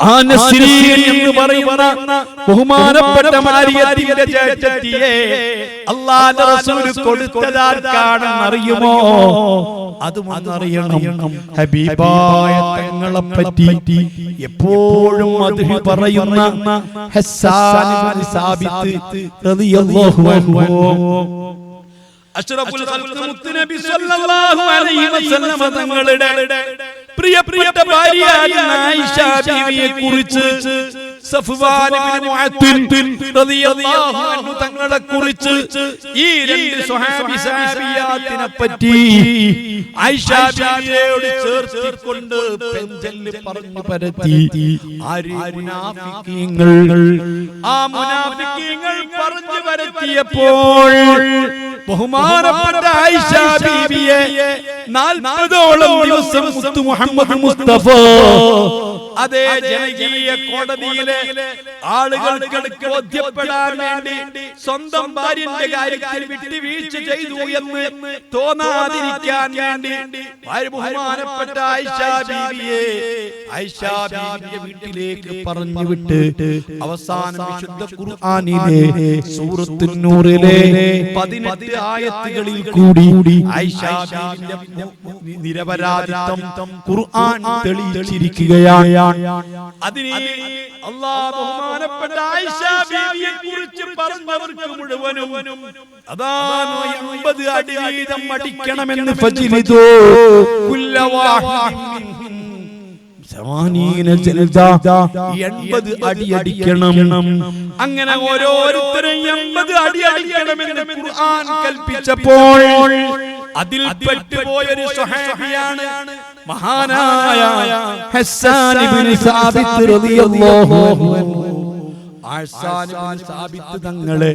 ആ നസ്രീൻ എന്ന് പറയുന്ന ബഹുമാനപ്പെട്ട മരിയത്തിന്റെ ജേഷ്ഠത്തിയെ അല്ലാഹുവിന്റെ റസൂൽ കൊടുത്തതാർക്കാണെന്ന് അറിയുമോ? അതും അറിയണം. ഹബീബായ തങ്ങളെ പറ്റി എപ്പോഴും മദ്ഹ് പറയുന്ന ഹസ്സാൻ ഇബ്നു സാബിത്ത് റളിയല്ലാഹു അൻഹു, അഷ്റഫുൽ ഖൽഖ് മുത്തുനബി സല്ലല്ലാഹു അലൈഹി വസല്ലം തങ്ങളുടെ പ്രിയപ്പെട്ട ഭാര്യയായ ആയിഷ ബീവിയെ കുറിച്ച്, സഫ്വാൻ ഇബ്നു മുഅത്തിൽ റളിയല്ലാഹു അൻഹു തങ്ങളെ കുറിച്ച്, ഈ 2 സ്വഹാബിയാത്തിനെ പറ്റി ആയിഷ ബീവിയോട് ചേർത്തിക്കൊണ്ട് പെഞ്ചല് പറഞ്ഞു പരത്തി. ആ മുനാഫിക്കീങ്ങൾ പറഞ്ഞു പരത്തിയപ്പോൾ ബഹുമാനപ്പെട്ട ആയിഷ ബീവിയെ 40ഓളം ദിവസം മുത്തു മുഹമ്മദ് മുസ്തഫ അതേ ജനകീയ കോടതിയിലെ ആളുകൾക്ക് ബോധ്യപ്പെടാൻ വേണ്ടി സ്വന്തം ഭാര്യന്റെ കാര്യത്തിൽ വിട്ടുവീഴ്ച ചെയ്തു എന്ന് തോന്നാതിരിക്കാൻ വേണ്ടി ബഹുമാനപ്പെട്ട ആയിഷാ ബീവിയെ വീട്ടിലേക്ക് പറഞ്ഞു വിട്ട് അവസാനം വിശുദ്ധ ഖുർആനിലെ സൂറത്തുൻ നൂറിലെ 18 ആയത്തുകളിൽ കൂടി ആയിഷാ ബീവിന്റെ നിരപരാധിത്വം ഖുർആൻ തെളിയിച്ചിരിക്കുകയാണ്. അതിന് അല്ലാഹു ബഹുമാനപ്പെട്ട ആയിഷാ ബീവിയെ കുറിച്ച് പറഞ്ഞവർക്ക് മുഴുവനും അതാണ് 80 അടി വീതം അടിക്കണമെന്ന് ഫജിലിദു കുല്ല വാഹിദിൻ 80 അടി അടിക്കണം. അങ്ങനെ ഓരോരുത്തരും 80 അടി അടിക്കണമെന്ന് ഖുർആൻ കൽപ്പിച്ചപ്പോൾ അതിൽ പെട്ടുപോയൊരു സ്വഹാബിയാണ് മഹാനായ ഹസ്സാൻ ഇബ്നു സാബിത്ത് റളിയല്ലാഹു അൻഹു. ഹസ്സാൻ ഇബ്നു സാബിത്ത് തങ്ങളെ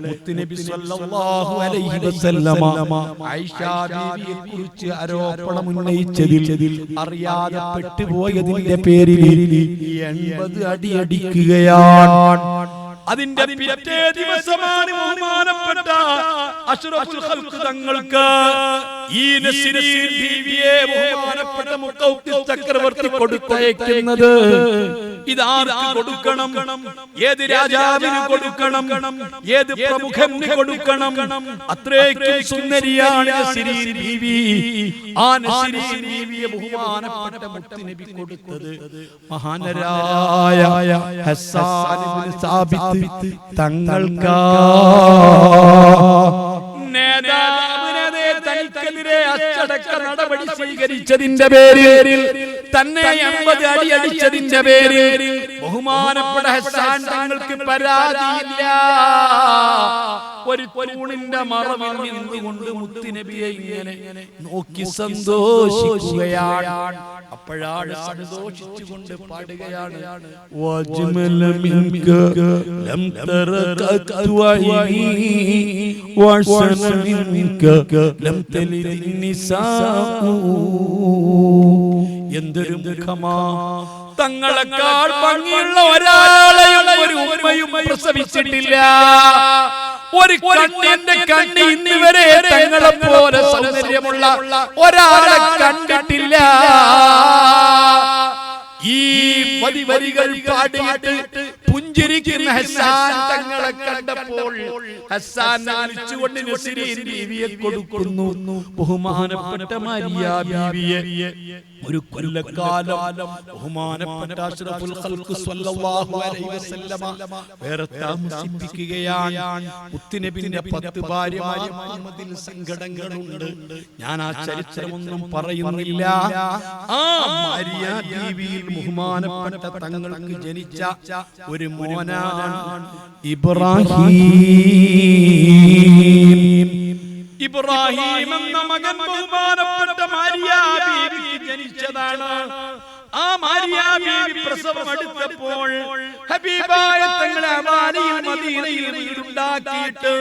മുത്തുനബി സല്ലല്ലാഹു അലൈഹി വസല്ലമ ആയിഷാ ബീവിയെ കുറിച്ച് ആരോപണം ഉന്നയിച്ചതിൽ അറിയാതെ പെട്ടുപോയതിന്റെ പേരിൽ 80 അടി അടിക്കുകയാണ്. അതിന്റെ പിറ്റേ ദിവസമാണ് ബഹുമാനപ്പെട്ട അഷ്റഫുൽ ഖൽഖ് തങ്ങൾക്ക് ഈ നസ്രീൻ ബീവിയെ ബഹുമാനപ്പെട്ട മുഖൗഖിസ് ചക്രവർത്തി കൊടുത്തയക്കുന്നത്. ഇതാർക്ക് കൊടുക്കണം, ഏത് രാജാവിന് കൊടുക്കണം, ഏത് പ്രമുഖന് കൊടുക്കണം. അത്രയ്ക്കും സുന്ദരിയാണ് നസ്രീൻ ബീവി. ആ നസ്രീൻ ബീവിയെ ബഹുമാനപ്പെട്ട മുത്തുനബി കൊടുത്തത് മഹാനരായ ഹസ്സാൻ ഇബ്നു സാബിത്ത് തങ്ങൾക്കാ. നേതാവിനെ തനിക്കെതിരെ അച്ചടക്ക നടപടി സ്വീകരിച്ചതിന്റെ പേരിൽ തന്നെ 80 അടി അടിച്ചതിന്റെ പേരിൽ ബഹുമാനപ്പെട്ട ഹസ്സാൻ തങ്ങൾക്ക് പരാതിയില്ല. ഒരു തൂണിന്റെ മറവിൽ നിന്നുകൊണ്ട് മുത്തുനബിയെ ഇങ്ങനെ നോക്കി സന്തോഷിക്കുകയാണ്. അപ്പോഴാണ് സന്തോഷിച്ചുകൊണ്ട് പാടുകയാണ് വജ്മല മിൻക ലം തറകതു ഐനി വശന മിൻക ലം തലിൽ നിസാഉ. എന്തൊരു മുഖമാ, തങ്ങളെക്കാൾ ഭംഗിയുള്ള ഒരാളെയും ഒരു ഉമ്മയും പ്രസവിച്ചിട്ടില്ല. ഒരു കണ്ണിന്റെ കണ്ണി ഇന്നുവരെ തങ്ങളെ പോലെ സൗന്ദര്യമുള്ള ഒരാളെ കണ്ടിട്ടില്ല. ഈ വരികൾ പാടിയിട്ട് പുഞ്ചിരിക്കുന്ന ഹസ്സാൻ തങ്ങളെ കണ്ടപ്പോൾ ഹസ്സാൻ വിളിച്ചുകൊണ്ട് നസ്രീൻ ബീവിയെ കൊടുക്കുന്നു. ബഹുമാനപ്പെട്ട മരിയ ബീവിയെ ഒരു കൊല്ലക്കാലം ബഹുമാനപ്പെട്ട അഷ്റഫുൽ ഖൽഖ് സ്വല്ലല്ലാഹു അലൈഹി വസല്ലമ വേറെ താമസിപ്പിക്കുകയാണ്. മുത്തുനബിയുടെ 10 ഭാര്യമാരിൽ സങ്കടങ്ങളുണ്ട്. ഞാൻ ആ ചരിത്രമൊന്നും പറയുന്നില്ല. ആ മരിയ ബീവിയിൽ ബഹുമാനപ്പെട്ട തങ്ങൾക്ക് ജനിച്ച ഒരു മോനാണ് ഇബ്രാഹിം. ഇബ്രാഹിം എന്ന മകൻ ബഹുമാനപ്പെട്ട മരിയ ബീവിക്ക് ജനിച്ചതാണ്. ആ മരിയ ബീവി പ്രസവം എടുത്തപ്പോൾ ഹബീബായ തങ്ങളെ അവാനിയിൽ മദീനയിൽ വീടുണ്ടാക്കിയിട്ട്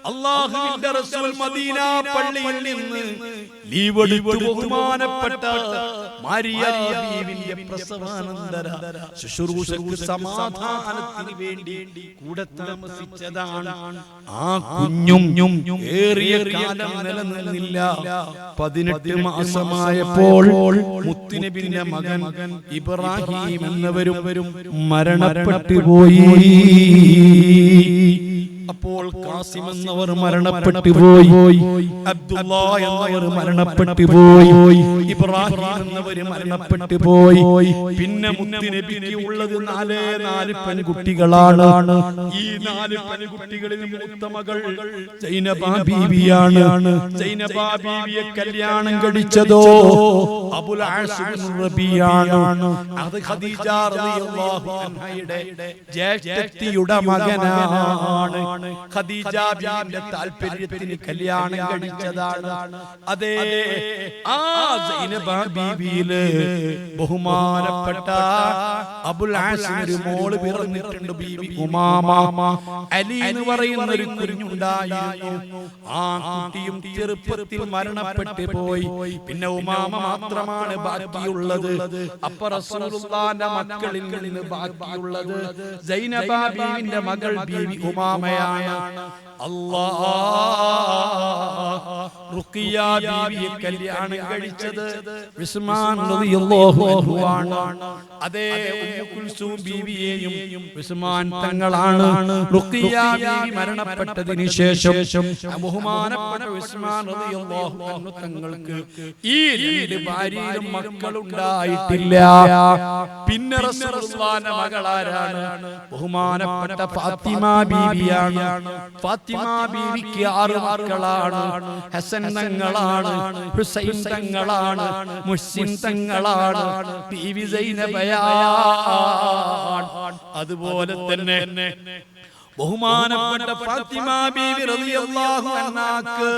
അല്ലാഹുവിന്റെ റസൂൽ മദീന പള്ളിയിൽ നിന്ന് ലീവ് എടുത്ത് ബഹുമാനപ്പെട്ട മരിയ ബീവിന്റെ പ്രസവാനന്തര ശുശ്രൂഷയ്ക്ക് സമാധാനത്തിന് വേണ്ടി കൂടെ താമസിച്ചതാണ്. ആ കുഞ്ഞും ഏറിയ കാലം നിലനിന്നില്ല. 18 മാസമായപ്പോൾ മുത്തുനബിയുടെ മകൻ ഇബ്രാഹിം എന്നവരും മരണപ്പെട്ടു പോയി. അപ്പോൾ ഖാസിം എന്നവർ മരണപ്പെട്ടു പോയി, അബ്ദുല്ലാ എന്നവർ മരണപ്പെട്ടു പോയി, ഇബ്രാഹിം എന്നവർ മരണപ്പെട്ടു പോയി. പിന്നെ മുത്തുനബിക്ക് ഉള്ളത് 4 പെൺകുട്ടികളാണ്. ഈ 4 പെൺകുട്ടികളിൽ മൂത്ത മകൾ സൈനബ ബീവിയാണ്. സൈനബ ബീവിയെ കല്യാണം കഴിച്ചതോ അബുൽ ആസ് ഇബ്നു റബീഅയാണ്. അത് ഖദീജ റളിയല്ലാഹു അൻഹയുടെ ജ്യേഷ്ഠത്തിയുടെ മകനാണ്. ഖദീജ ബീവിയുടെ താൽപര്യത്തിന് കല്യാണം കഴിച്ച കഴിച്ചതാണ്. അതേ ആ സൈനബ ബീവിയില് ബഹുമാനപ്പെട്ട അബുൽ ആസിം ഒരു മോള് പിറന്നിട്ടുണ്ട്, ബീവി ഉമാമ. അലി എന്ന് പറയുന്ന ഒരു കുഞ്ഞുണ്ടായിരുന്നു. ആ കുട്ടിയും ചെറുപ്പത്തിൽ മരണപ്പെട്ടു പോയി. പിന്നെ ഉമാമ മാത്രമാണ് ബാക്കിയുള്ളത്. അപ്പൊ റസൂലുള്ളാഹിന്റെ മക്കളിൽ നിന്ന് ബാക്കിയുള്ളത് സൈനബ ബീവിന്റെ മകൾ ബീവി ഉമാമയാണ്. അല്ലാഹ് റുഖിയ ബീവിയെ കല്യാണം കഴിച്ചത് ഉസ്മാൻ റളിയല്ലാഹു അൻഹു ആണ്. അതേ ഉമ്മു കുൽസൂം ബീവിയെയും ഉസ്മാൻ തങ്ങളാണ്. റുഖിയ ബീവി മരണപ്പെട്ടതിന് ശേഷം ബഹുമാനപ്പെട്ട ഉസ്മാൻ റളിയല്ലാഹു അൻഹു തങ്ങൾക്ക് ഈ രണ്ട് ഭാര്യയിലും മക്കളുണ്ടായിട്ടില്ല. പിന്നെ റസൂലുള്ളാഹിന്റെ മകളാരാണ്? ബഹുമാനപ്പെട്ട ഫാത്തിമ ബീവിയാണ്. ഫാത്തിമ ബീവിക്ക് 6 മക്കളാണ്. ഹസൻ തങ്ങളാണ്, ഹുസൈൻ തങ്ങളാണ്, മുഹ്സിൻ തങ്ങളാണ്, ബീവി സൈനബയാണ്. അതുപോലെ തന്നെ ബഹുമാനപ്പെട്ട ഫാത്തിമ ബീവി റളിയല്ലാഹു അൻഹാക്ക്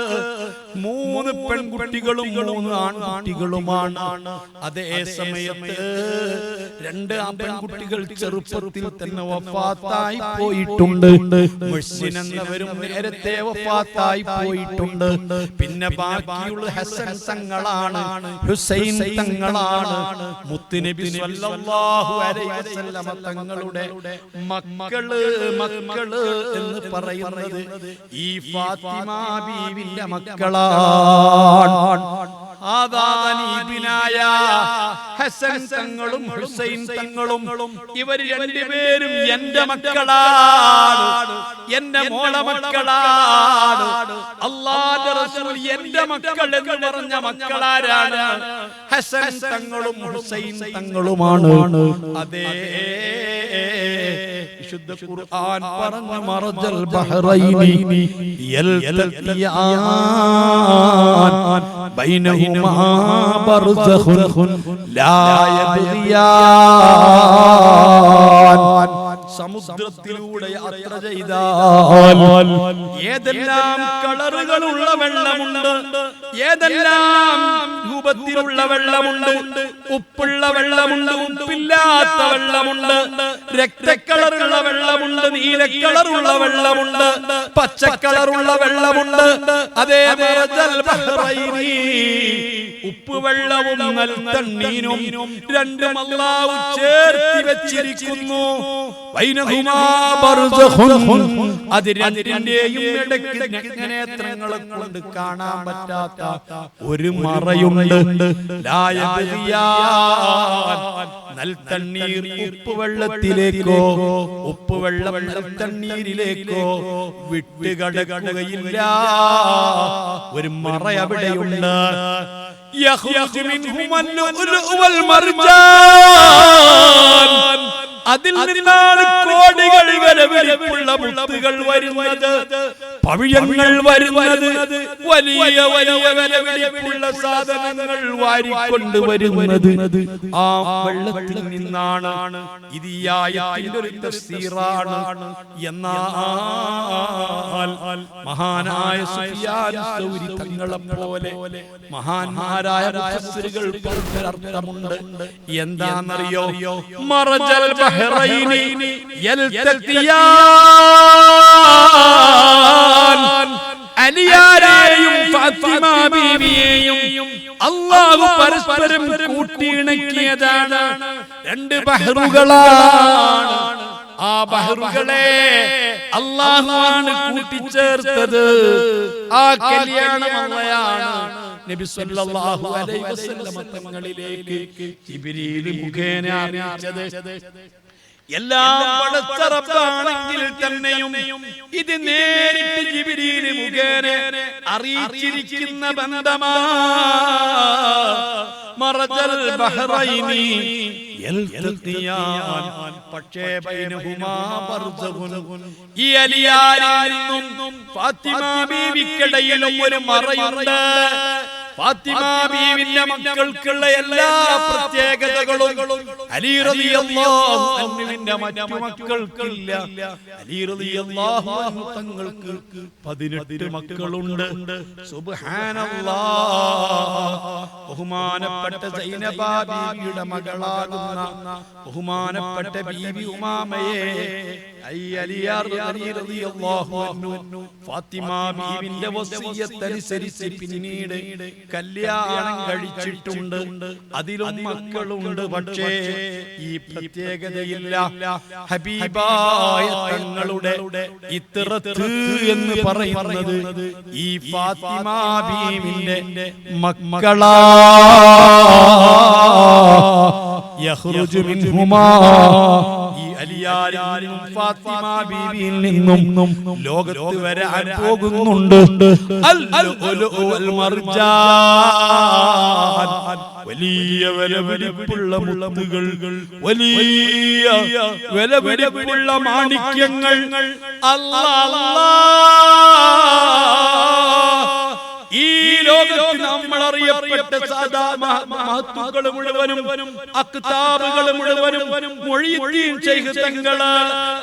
3 പെൺകുട്ടികളും 3 ആൺകുട്ടികളുമാണ്. അതേ സമയത്ത് 2 പെൺകുട്ടികൾ ചെറുപ്പത്തിൽ തന്നെ വഫാത്തായി പോയിട്ടുണ്ട്. മുഹ്സിൻ എന്നവരും നേരത്തെ വഫാത്തായി പോയിട്ടുണ്ട്. പിന്നെ ബാക്കിയുള്ള ഹസൻ തങ്ങളാണ്, ഹുസൈൻ തങ്ങളാണ്. മുത്തുനബി സ്വല്ലല്ലാഹു അലൈഹി വസല്ലമ തങ്ങളുടെ മക്കള് എന്ന് പറയുന്നത് ഈ ഫാത്തിമ ബീവിന്റെ മക്കളാണ്. ആദാനീബിനായ ഹസൻ തങ്ങളും ഹുസൈൻ തങ്ങളും ഇവർ രണ്ടുപേരും എന്റെ മക്കളാണ്, എന്റെ മോളെ മക്കളാണ്. അല്ലാഹുവിന്റെ റസൂൽ എന്റെ മക്കൾ എന്ന് പറഞ്ഞ മക്കളാരാണ്? ഹസൻ തങ്ങളും ഹുസൈൻ തങ്ങളുമാണ്. അതേ വിശുദ്ധ ഖുർആൻ പറഞ്ഞു, മറജൽ ബഹ്റൈനി യൽതഖിയാൻ ബൈനഹുമാ ബർസഖുൻ ലാ യബ്ഗിയാൻ. സമുദ്രത്തിലൂടെ യാത്ര ചെയ്താൽ ഏതെല്ലാം കളറുകളുള്ള വെള്ളമുണ്ട്, ഏതെല്ലാം രൂപത്തിലുള്ള വെള്ളമുണ്ട്, ഉപ്പുള്ള വെള്ളമുണ്ട്, ഉപ്പില്ലാത്ത വെള്ളമുണ്ട്, രക്തക്കളറുള്ള വെള്ളമുണ്ട്, നീലക്കളറുള്ള വെള്ളമുണ്ട്, പച്ചക്കളറുള്ള വെള്ളമുണ്ട്. അതേ മറജൽ ബഹ്റൈനി ഉപ്പ് വെള്ളവും നൽതണ്ണീനും രണ്ടും അല്ലാഹു ചേർത്തി വെച്ചിരിക്കുന്നു. ബൈനഹുമാ ബർസഖുൻ, അത് രണ്ടിന്റെയും ഇടയ്ക്ക് നേത്രങ്ങളെ കൊണ്ട് കാണാൻ പറ്റാത്ത ഒരു മറയുണ്ട്. ലാ യബ്ഗിയാൻ, നൽതണ്ണീർ ഉപ്പ് വെള്ളത്തിലേക്കോ ഉപ്പ് വെള്ളം നൽതണ്ണീരിലേക്കോ വിട്ടുകടക്കുകയില്ല. ഒരു മറ അവിടെയുണ്ട്. യഖ്റുജു മിൻഹുൽ ലുഅ്ലുഉ വൽ മർജാൻ, അതിൽ നിന്നാണ് കോടികൾ വരെ വലിപ്പുള്ള മുത്തുകൾ വരുന്നത്, പവിഴങ്ങൾ വരുന്നത്, വലിയ വലിയ വലിപ്പുള്ള സാധനങ്ങൾ വാരിക്കൊണ്ട് വരുന്നത് ആ വെള്ളത്തിൽ നിന്നാണ്. ഇത് ഈ ആയത്തിന്റെ ഒരു തഫ്സീറാണ്. എന്നാൽ മഹാനായ സുഫിയാൻ സൗരി തങ്ങളെ പോലെ മഹാന്മാരായ മുഫസ്സിറുകൾ പറഞ്ഞൊരർത്ഥമുണ്ട്. എന്താണെന്നറിയോ? മറജൽ ബഹ്റൈനി യൽതഖിയാൻ, അലിയാരെയും ഫാത്തിമ ബീവിയെയും അല്ലാഹു പരസ്പരം കൂട്ടിയിണക്കിയതാണ്. 2 ബഹ്റുകളാണ്. ആ ബഹ്റുകളെ അല്ലാഹുവാണ് കൂട്ടിച്ചേർത്തത്. ആ കല്യാണം അള്ളയാണ് നബി സല്ലല്ലാഹു അലൈഹി വസല്ലം തങ്ങളിലേക്ക് ജിബ്രീൽ മുഖേന അറിയിച്ചത്. എല്ലാം പടച്ച റബ്ബാണെങ്കിൽ തന്നെയും ഇത് നേരിട്ട് ജിബ്രീൽ മുഖേന അറിയിച്ചിരിക്കുന്ന ബന്ധമാണ്. മറജൽ ബഹ്റൈനി യൽതഖിയാൻ, പക്ഷേ ബൈനഹുമാ ബർസഖുൻ, ഈ അലിയാരിൽ നിന്നും ഫാത്തിമ ബീവിക്കിടയിലും ഒരു മറയുണ്ട്. ഫാത്തിമ ബീവിന്റെ മക്കൾക്കുള്ള എല്ലാ പ്രത്യേകതകളും അലി റളിയല്ലാഹു അൻഹുവിന്റെ മറ്റു മക്കൾക്കില്ല. അലി റളിയല്ലാഹു അൻഹു തങ്ങൾക്ക് 18 മക്കളുണ്ട്. സുബ്ഹാനല്ലാഹ്. ബഹുമാനപ്പെട്ട സൈനബ ബീവിയുടെ മകളാകുന്ന ബഹുമാനപ്പെട്ട ബീവി ഉമാമയെ ഫാത്തിമ ബീവിന്റെ വസിയ്യത്ത് അനുസരിച്ച് പിന്നീട് കല്യാണം കഴിച്ചിട്ടുണ്ട്. അതിലും മക്കളുണ്ട്. പക്ഷേ ഈ പ്രത്യേകതയില്ല. ഹബീബായ തങ്ങളുടെ ഇത്രത്ത് എന്ന് പറയുന്നത് ഈ ഫാത്തിമ ബീവിന്റെ മക്കളാ. യഖ്റുജു മിൻഹുമാ, ഈ അലിയാരിൽ ഫാത്തിമ ബീവിയിൽ നിന്നും ലോകത്ത് വരാൻ പോകുന്നുണ്ട് അൽ മർജാൻ, വലിയ വിലപിടിപ്പുള്ള മുത്തുകൾ, വലിയ വിലപിടിപ്പുള്ള മാണിക്യങ്ങൾ. അല്ലാഹ് ഈ ലോകത്ത് നമ്മൾ അറിയപ്പെട്ട സാദാ മഹത്തുക്കൾ മുഴുവനും അക്താബുകൾ മുഴുവനും മുഈദ്ദീൻ ശൈഖ് തങ്ങള്,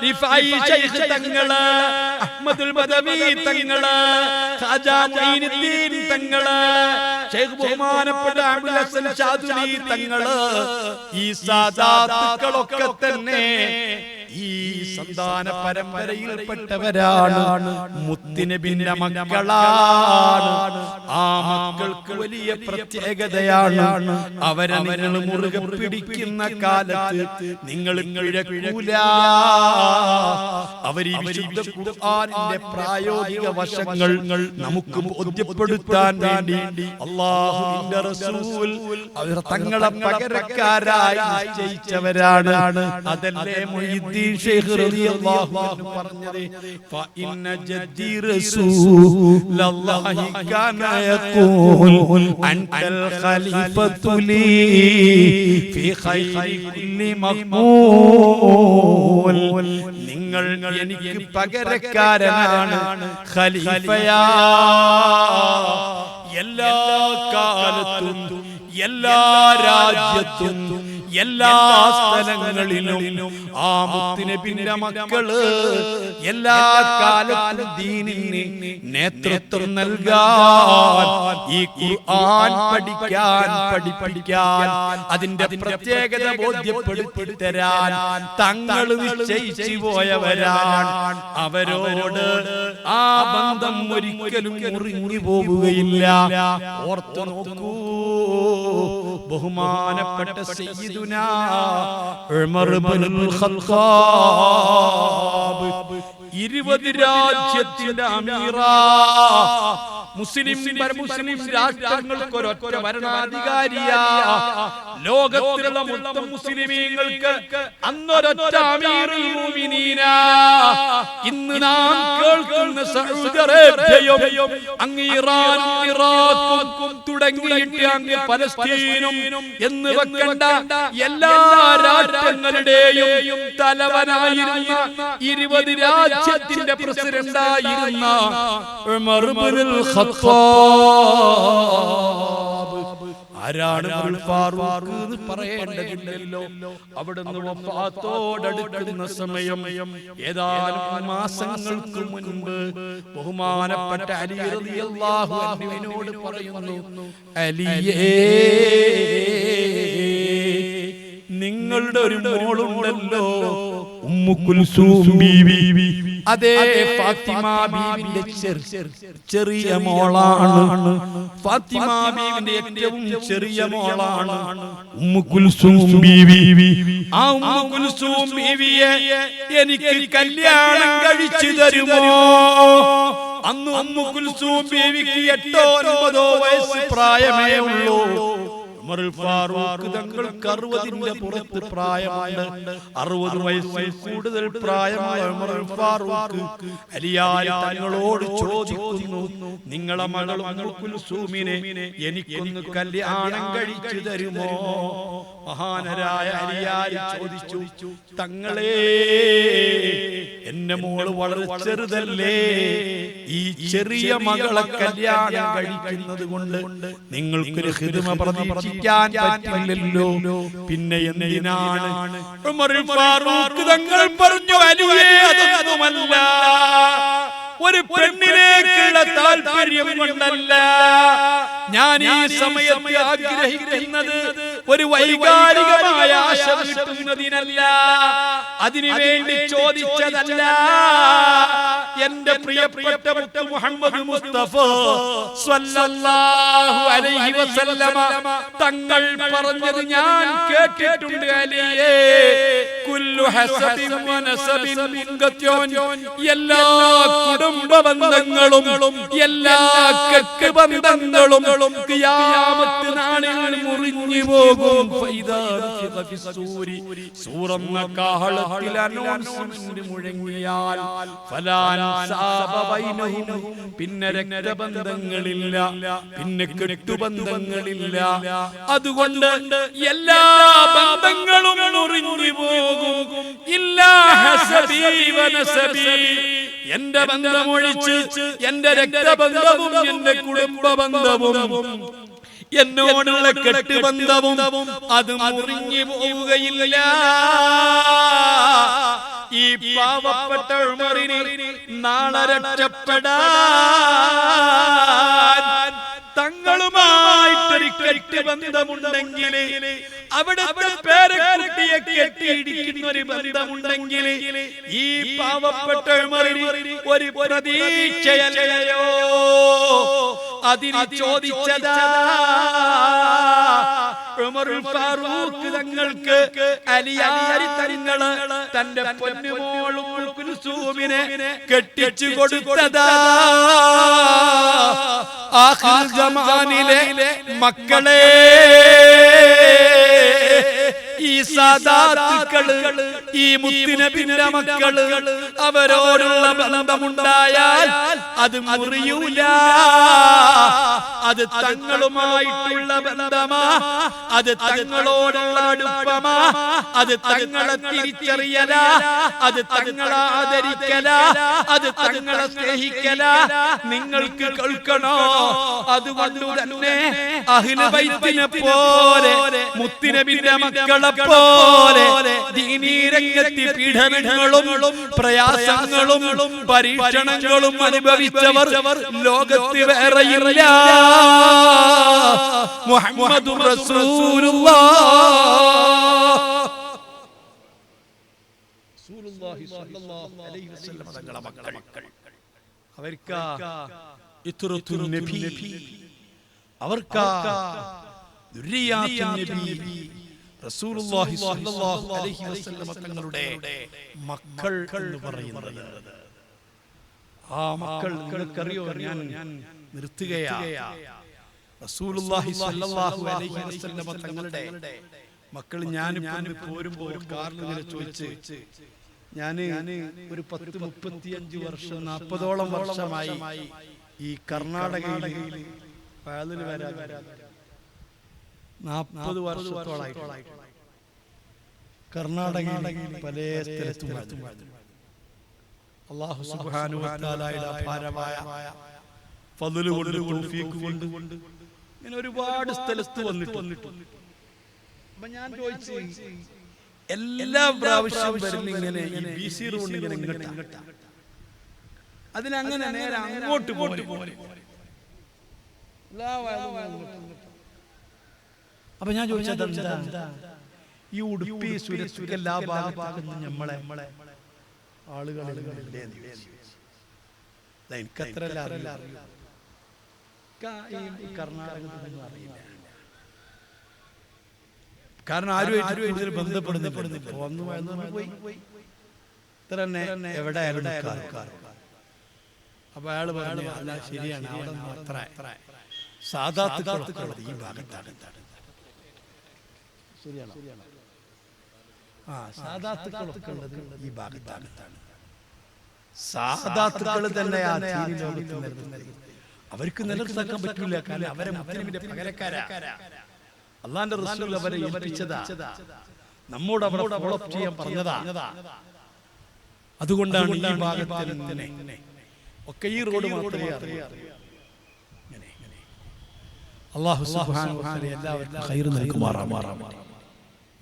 റിഫായി ശൈഖ് തങ്ങള്, അഹ്മദുൽ ബദവി തങ്ങള്, ഖാജാ മുഈനുദ്ദീൻ തങ്ങള്, ശൈഖ് ബഹുമാനപ്പെട്ട അബ്ദുൽ ഹസൻ ഷാദുലി തങ്ങള്, ഈ സാദാത്തുക്കളൊക്കെ തന്നെ ഈ സന്താന പരമ്പരയിൽപ്പെട്ടവരാണ്. മുത്തുനബിന്റെ മക്കളാണ്. ആ മക്കൾക്ക് വലിയ പ്രത്യേകതയാണ്. അവരെ നിങ്ങൾ മുറുകെ പിടിക്കുന്ന കാലത്ത് നിങ്ങൾ കിഴക്കൂല. അവർ ഈ വിശുദ്ധ ഖുർആനിന്റെ പ്രായോഗിക വശങ്ങൾ നമുക്ക് ബോധ്യപ്പെടുത്താൻ വേണ്ടി അല്ലാഹുവിന്റെ റസൂൽ അവർ തങ്ങളെ പകരക്കാരായി നിശ്ചയിച്ചവരാണ്. അതല്ലേ മുഈദ്ദീൻ ശൈഖ് റളിയല്ലാഹു അൻഹു പറഞ്ഞത്, ഫഇന്ന ജദ്ദി റസൂലല്ലാഹി കാന യഖൂൽ അൻതൽ ഖലീഫത്തു ലീ ഫീ ഖൈരി കുല്ലി മഖ്ബൂൽ. നിങ്ങൾ എനിക്ക് പകരക്കാരനാണ്, ഖലീഫയാ. എല്ലാ കാലത്തും എല്ലാ രാജ്യത്തും എല്ലാ സ്ഥലങ്ങളിലും ആ മുത്തുനബിന്റെ മക്കള് എല്ലാ കാലത്തും ദീനിന് നേതൃത്വം നൽകാൻ, ഈ ഖുർആൻ പഠിപ്പിക്കാൻ, അതിന്റെ പ്രത്യേകത ബോധ്യപ്പെടുത്തി തരാൻ തങ്ങൾ നിശ്ചയിച്ചു പോയവരാണ്. അവരോട് ആ ബന്ധം ഒരിക്കലും മുറിഞ്ഞു പോവുകയില്ല. ഓർത്തു നോക്കൂ, ബഹുമാനപ്പെട്ട സയ്യിദുനാ ഉമർ ഇബ്നുൽ ഖത്താബ് 20 രാജ്യത്തിന്റെ അമീറാ, മുസ്ലിം രാഷ്ട്രങ്ങൾക്ക് ഒരൊറ്റ ഭരണാധികാരിയാ. ലോകത്തിലുള്ള മൊത്തം മുസ്ലിമീങ്ങൾക്ക് അന്നൊരൊറ്റ അമീറുൽ മുഅ്മിനീനാ. ഇന്ന് നാം കേൾക്കുന്ന സൗദി അറേബ്യയും അങ്ങ് ഇറാനും ഇറാഖും തുടങ്ങിയിട്ട് അങ്ങ് പലസ്തീനും എന്ന് വെക്കണ്ട എല്ലാ രാജ്യങ്ങളുടെയും തലവനായിരുന്ന 20 രാജ്യത്തിന്റെ പ്രസിഡന്റായിരുന്ന ഉമർ ഇബ്നുൽ ഖത്താബ്. ആരാണ് ഫാറൂഖ് എന്ന് പറയേണ്ടതില്ലല്ലോ. അവിടുന്ന് വഫാത്തോടടുക്കുന്ന സമയം ഏതാനും മാസങ്ങൾക്ക് മുൻപ് ബഹുമാനപ്പെട്ട അലി റളിയല്ലാഹു അൻഹുവിനോട് പറയുന്നു, അലിയേ, നിങ്ങളുടെ ഒരു മോളുണ്ടല്ലോ, ഉമ്മു കുൽസൂം ബീവി. അതേ ഫാത്തിമ ബീവിന്റെ ചെറിയ മോളാണ്. ഫാത്തിമ ബീവിന്റെ ഏറ്റവും ചെറിയ മോളാണ് ഉമ്മു കുൽസൂം ബീവി. ആ ഉമ്മു കുൽസൂം ബീവിയെ എനിക്ക് കല്യാണം കഴിച്ചു തരുമോ? അന്ന് ഉമ്മു കുൽസൂം ബീവിക്ക് 8-9 വയസ്സ് പ്രായമേ ഉള്ളൂ. ഉമർ ഫാറൂഖ് തങ്ങൾക്ക് 60ന്റെ പുറത്ത് പ്രായമുണ്ട്. 60 വയസ്സിൽ കൂടുതൽ പ്രായമായ ഉമർ ഫാറൂഖ് അലിയായ തങ്ങളോട് ചോദിക്കുന്നു, നിങ്ങളെ മകൾ ഉമ്മു കുൽസൂമിനെ എനിക്കൊന്ന് കല്യാണം കഴിച്ചു തരുമോ? മഹാനരായ അലിയായ ചോദിച്ചു, തങ്ങളെ, എന്റെ മോള് വളരെ ചെറുതല്ലേ, ഈ ചെറിയ മകളെ കല്യാണം കഴിക്കുന്നത് കൊണ്ട് നിങ്ങൾക്കൊരു ഖിദ്മ പ്രതീക്ഷിക്കാൻ പറ്റില്ലല്ലോ, പിന്നെ എന്തിനാണ്? ഉമർ ഫാറൂഖ് തങ്ങൾ പറഞ്ഞു, അലിയേ അതൊന്നുമല്ല, ഒരു പെണ്ണിലേക്കുള്ള താല്പര്യം കൊണ്ടല്ല ഞാൻ ഈ സമയത്ത് ആഗ്രഹിക്കുന്നത്, ഒരു വൈകാരികമായ ആശ കിട്ടുന്നതിനല്ല, അതിനുവേണ്ടി ചോദിച്ചതല്ല. എന്റെ പ്രിയപ്പെട്ട മുത്ത് മുഹമ്മദ് മുസ്തഫ സ്വല്ലല്ലാഹു അലൈഹി വസല്ലമ തങ്ങൾ പറഞ്ഞത് ഞാൻ കേട്ടിട്ടുണ്ട്. അലിയേ കുല്ലു ഹസബിൻ വനസബിൻ മുൻകത്യോൻ, എല്ലാ കുടുംബ ബന്ധങ്ങളും എല്ലാ കെട്ട് ബന്ധങ്ങളും ഖിയാമത്ത് നാളിൽ മുറിഞ്ഞു പോകും. സൂറന്ന കാഹളത്തിൽ അനൗൺസ്മെന്റ് മുഴങ്ങിയാൽ പിന്നെ രക്തബന്ധങ്ങളില്ല, പിന്നെ കെട്ടുബന്ധങ്ങളില്ല. അതുകൊണ്ട് എല്ലാ ബന്ധങ്ങളും മുറിഞ്ഞു പോകും. ഇല്ലാ ഹസബി വനസബി, എന്റെ ബന്ധമൊഴിച്ച് എന്റെ രക്തബന്ധവും എന്റെ കുടുംബ ബന്ധവും എന്നോടുള്ള കെട്ടുബന്ധവും അത് മുറിഞ്ഞു പോവുകയില്ല. ഈ പാവപ്പെട്ട ഉമറിന് നാളെ രക്ഷപ്പെടാൻ തങ്ങളുമായിട്ടൊരു കെട്ടുബന്ധമുണ്ടെങ്കിൽ, അവിടുത്തെ പേരക്കുട്ടിയെ കെട്ടിയിടിക്കുന്ന ഒരു ബന്ധമുണ്ടെങ്കിൽ, ഈ പാവപ്പെട്ട ഉമറിന് ഒരു പ്രതീക്ഷയല്ലയോ? അതിന് ചോദിച്ചതാ ഉമറുൽ ഫാറൂഖ് തങ്ങൾക്ക് അലിയാരി തങ്ങള് തന്റെ പൊന്നുമോൾ ഉമ്മുൽ കുൽസൂമിനെ കെട്ടിച്ചു കൊടുത്തതാ. ആഖിർ സമാനിലെ മക്കളെ, ഈ സാദാത്തുക്കള്, ഈ മുത്തുനബിയുടെ മക്കള്, അവരോടുള്ള ബന്ധമുണ്ടായാൽ അത് മുറിയൂല. അത് തങ്ങളുമായിട്ടുള്ള ബന്ധമാ, അത് തങ്ങളോടുള്ള അടുപ്പമാ, അത് തങ്ങളെ തിരിച്ചറിയല, അത് തങ്ങളെ ആദരിക്കല, അത് തങ്ങളെ സ്നേഹിക്കല. നിങ്ങൾക്ക് കേൾക്കണോ? അതുകൊണ്ട് തന്നെ അഹ്ലു ബൈത്തിനെ പോലെ, മുത്തുനബിയുടെ മക്കളെ പോലെ ദീനീ രംഗത്ത് പീഡനങ്ങളും പ്രയാസങ്ങളും പരീക്ഷണങ്ങളും അനുഭവിച്ചവർ ലോകത്ത് വേറെയില്ല. മുഹമ്മദുർ റസൂലുള്ളാഹി സ്വല്ലല്ലാഹു അലൈഹി വസല്ലം തങ്ങളുടെ മക്കൾ, അവർക്കാ ഇത്റത്തുൻ നബി, അവർക്കാ ദുരിയാത്തുൻ നബി റസൂലുള്ളാഹി സ്വല്ലല്ലാഹു അലൈഹി വസല്ലം തങ്ങളുടെ മക്കൾ എന്ന് പറയുന്നത്. ആ മക്കൾ നിങ്ങൾക്കറിയോ? ഞാൻ നിർത്തുകയാ. റസൂലുള്ളാഹി സ്വല്ലല്ലാഹു അലൈഹി വസല്ലം തങ്ങളുടെ മക്കൾ ഞാനിപ്പോൾ പോരുമ്പോൾ കാറിൽ ഇങ്ങനെ ചോദിച്ച്, ഞാന് ഒരു 10-35 വർഷം 40ഓളം വർഷമായി ഈ കർണാടകയിൽ വയലിന് വരാൻ 40 വർഷത്തോളായി കർണാടകയിൽ പല സ്ഥലത്തും അല്ലാഹു സുബ്ഹാനഹു വ തആലയുടെ അപാരമായ ഫദ്ല് കൊണ്ട്, തൗഫീഖ് കൊണ്ട് ഇങ്ങനെ ഒരുപാട് സ്ഥലത്ത് വന്നിട്ട് അപ്പൊ ഞാൻ ചോദിച്ചു, എല്ലാ പ്രാവശ്യം വരുന്ന ഇങ്ങനെ ഈ ബിസി റോഡ് ഇങ്ങനെ ഇങ്ങോട്ടാ, അതിനങ്ങനെ നേരെ അങ്ങോട്ട് പോലെ. അപ്പൊ ഞാൻ ചോദിച്ചത് എന്താ, ഈ ഉടുപ്പി സുരക്ഷ എല്ലാ ഭാഗത്തും നമ്മളെ ആളുകളില്ലേ? എനിക്കത്ര അറിയില്ല, കർണാടകത്തിൽ അറിയില്ല. കാരണം ആരുമായിട്ട് കൂടുതൽ ബന്ധപ്പെടുന്നില്ല. പോയി ഇത്ര തന്നെ എവിടെ ആയാലും. അപ്പൊ അയാൾ പറഞ്ഞു, അല്ല ശരിയാണ്, അവിടെ അത്ര സാദാത്തുക്കൾ ഈ ഭാഗത്താണ്. ശരിയാണ്, സാദാത്തുക്കളൊക്കെ ഉള്ളത് ഈ ഭാഗത്താണ്. സാദാത്തുക്കൾ തന്നെ ആ ലോകത്ത് നിലനിൽക്കുന്നത്. അവർക്ക് നിലനിർത്താൻ പറ്റില്ല, കാരണം അവരെ മുസ്ലിമിന്റെ പകരക്കാരാ. അള്ളാന്റെ റസൂൽ അവരെ ഏൽപ്പിച്ചതാ, നമ്മോട് അവിടെ ഫോളോ ചെയ്യാൻ പറഞ്ഞതാ. അതുകൊണ്ടാണ് ഈ ഭാഗത്തിൽ ഒക്കെ ഈ റോഡ് മാത്രമേ അറിയാം. അല്ലാഹു സുബ്ഹാനഹു വ തആല എല്ലാവർക്കും ഖൈർ നൽകുമാറാകട്ടെ.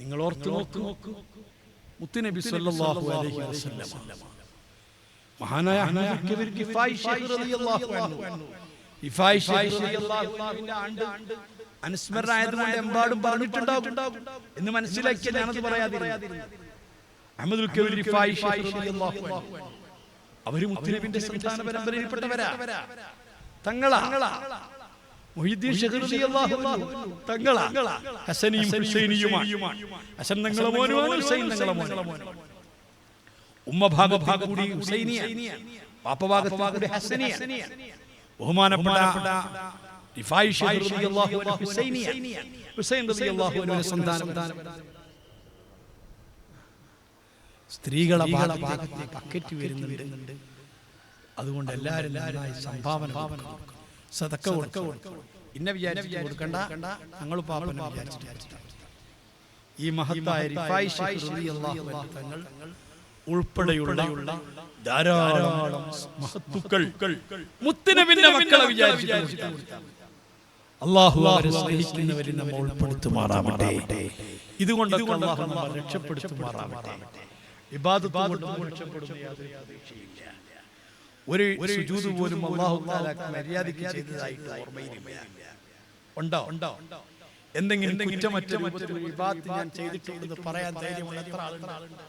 നിങ്ങൾ ഓർത്തു നോക്കൂ, മുത്തുനബി സല്ലല്ലാഹു അലൈഹി വസല്ലം മഹാനായ അഹ്മദ് കബീർ ഗിഫായി ശൈഖ് റളിയല്ലാഹു അൻഹു, ഗിഫായി ശൈഖ് റളിയല്ലാഹു അൻഹുവിന്റെ ആണ്ട് അനുസ്മരണമായതുകൊണ്ട് എമ്പാടും പറഞ്ഞിട്ടുണ്ടാകും എന്ന് മനസ്സിലാക്കിയ ഞാനത് പറയാതിരുന്നു. അഹ്മദ് കബീർ ഗിഫായി ശൈഖ് റളിയല്ലാഹു അൻഹു അവര് മുത്തുനബിന്റെ സന്താന പരമ്പരയിൽപ്പെട്ടവരാ. തങ്ങളാ മുഹ്യിദ്ദീൻ ശൈഖ് റളിയല്ലാഹു അൻഹു തങ്ങളാ. ഹസനിയും ഹുസൈനിയുമാണ്. ഹസൻ തങ്ങളെ മോനുമാണ്, ഹുസൈൻ തങ്ങളെ മോനുമാണ്. ഉമ്മ ഭാഗത്ത് കൂടി ഹുസൈനിയ, പാപ്പ ഭാഗത്ത് കൂടി ഹസനിയ. ബഹുമാനപ്പെട്ട റിഫായി ശൈഖ് റളിയല്ലാഹു അൻഹു ഹുസൈനിയ, ഹുസൈൻ റളിയല്ലാഹു അൻഹുവിന്റെ സന്താനം. സ്ത്രീകളെ ഭാഗത്ത് ബക്കറ്റ് വരുന്നുണ്ട്. അതുകൊണ്ട് എല്ലാവരും സംഭാവന കൊടുക്കണം, സദക്ക കൊടുക്കണം. ഇന്ന വിചാരിച്ചു കൊടുക്കണ്ട, ഞങ്ങൾ പാപ്പനെ വിചാരിച്ചിട്ട്. ഈ മഹത്തായ റിഫായി ശൈഖ് റളിയല്ലാഹു അൻഹു തങ്ങൾ ഉൾപ്പെടെയുള്ള ധാരാളം മഹത്തുക്കൾ മുത്തുനബിയുടെ മക്കളെ വിചാരിച്ചിട്ട് അല്ലാഹു അവരെ സ്നേഹിക്കുന്നവരിൽ നമ്മെ ഉൾപ്പെടുത്തുമാറാകട്ടെ. ഇതുകൊണ്ടൊക്കെ അല്ലാഹു നമ്മെ രക്ഷപ്പെടുത്തുമാറാകട്ടെ. ഇബാദത്ത് കൊണ്ട് രക്ഷപ്പെടുന്ന യാതൊരു പ്രതീക്ഷയില്ല. ഒരു സുജൂദ് പോലും അല്ലാഹു തആല മര്യാദയ്ക്ക് ചെയ്തതായിട്ട് ഓർമ്മയിലില്ല. ഉണ്ടോ? എന്തെങ്കിലും കുറ്റമറ്റ രൂപത്തിൽ ഇബാദത്ത് ഞാൻ ചെയ്തിട്ടുണ്ടെന്ന് പറയാൻ ധൈര്യമുള്ള എത്ര ആളുകളുണ്ട്?